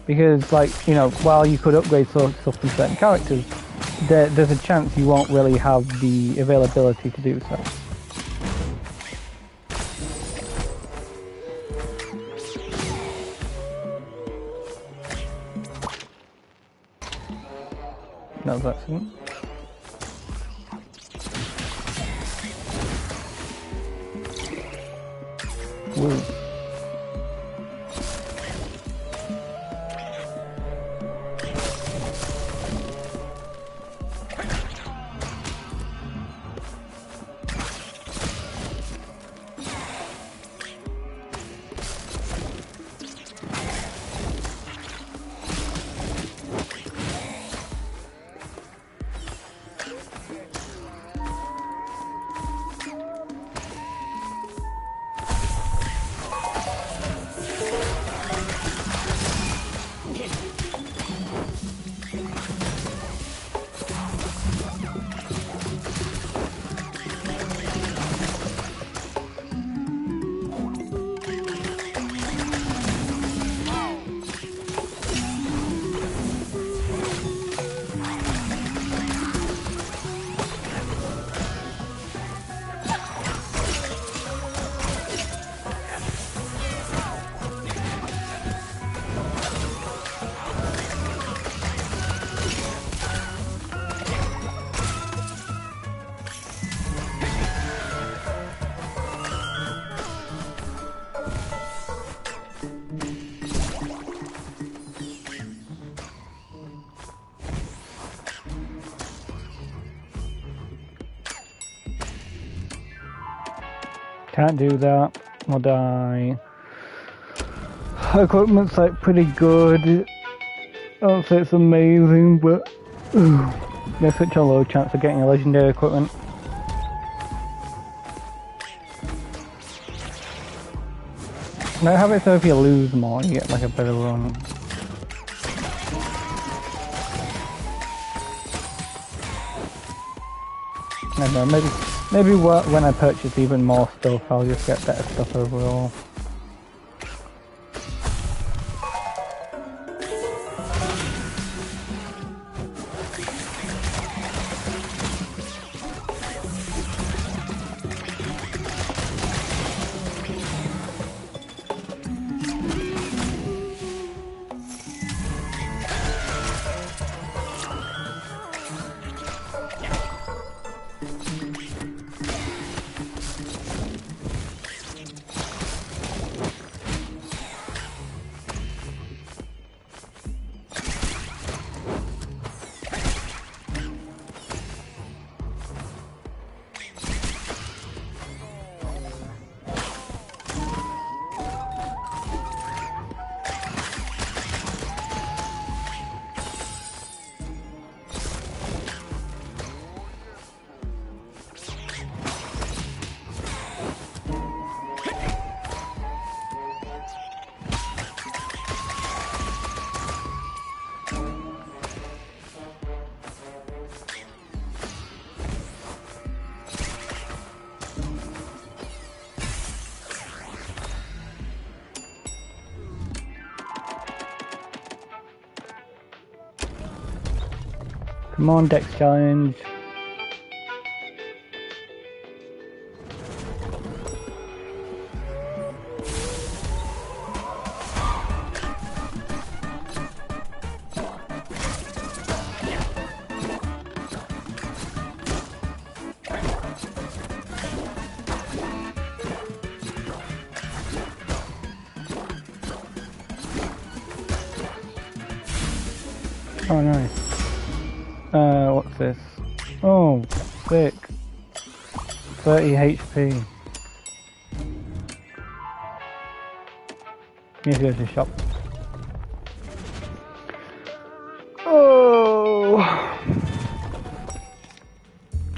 Because, like, you know, while you could upgrade stuff from certain characters, there's a chance you won't really have the availability to do so. That was accident. Woo. Can't do that, I'll die. Equipment's like pretty good. I don't say it's amazing, but there's such a low chance of getting a legendary equipment. Now have it so if you lose more, you get like a better run. I don't know, maybe when I purchase even more stuff, I'll just get better stuff overall. Come on, Dex challenge. Oh, nice. What's this? Oh, sick. 30 HP. Need to go to the shop. Oh!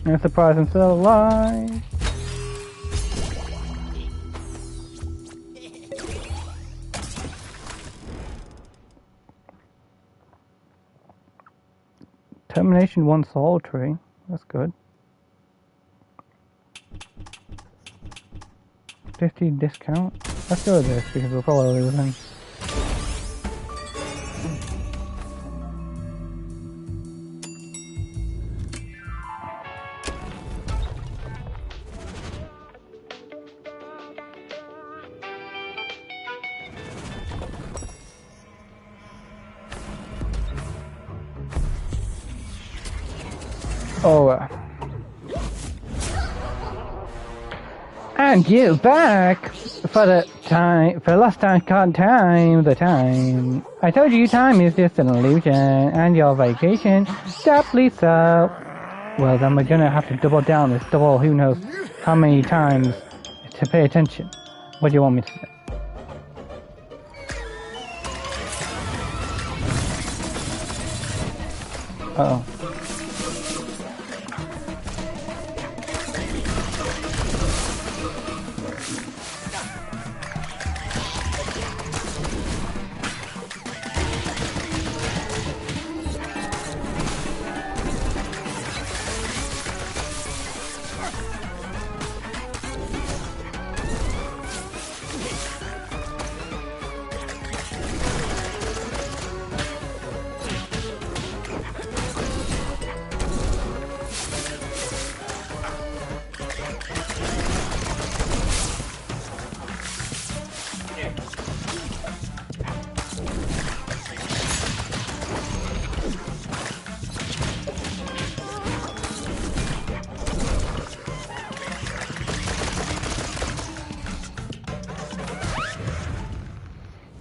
I'm surprised I'm still alive. Termination 1 soul tree. That's good. 50 discount. Let's go with this because we're probably losing. Oh, and you back for the last time. I told you time is just an illusion, and your vacation sadly so. Well, then we're gonna have to double down this double. Who knows how many times to pay attention? What do you want me to say? Uh-oh.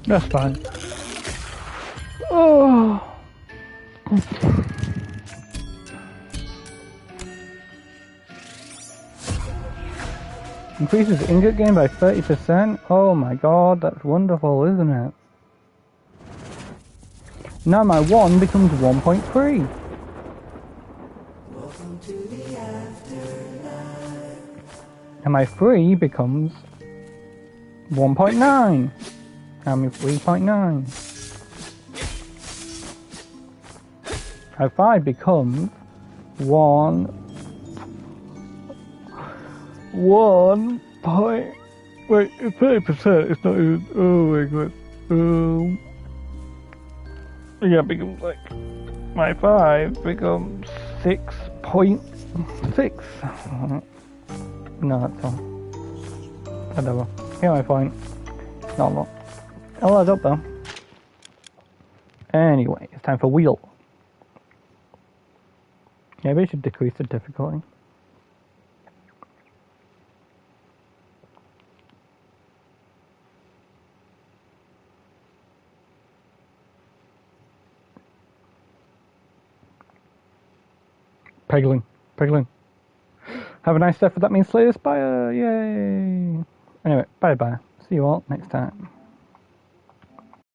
That's fine. Oh. Increases ingot gain by 30%. Oh my god, that's wonderful, isn't it? Now my 1 becomes 1.3.
Welcome to the afterlife.
And my 3 becomes 1.9. Now I'm 3.9. My 5 becomes 1 point. Wait, it's 30%. It's not even. Oh my god. Yeah, it becomes like. My 5 becomes 6.6. No, that's all. Whatever. Get my point. Not a lot. I'll add up though. Anyway, it's time for wheel. Maybe I should decrease the difficulty. Pegling. Have a nice day for that means Slayer Spire. Yay. Anyway, bye bye. See you all next time.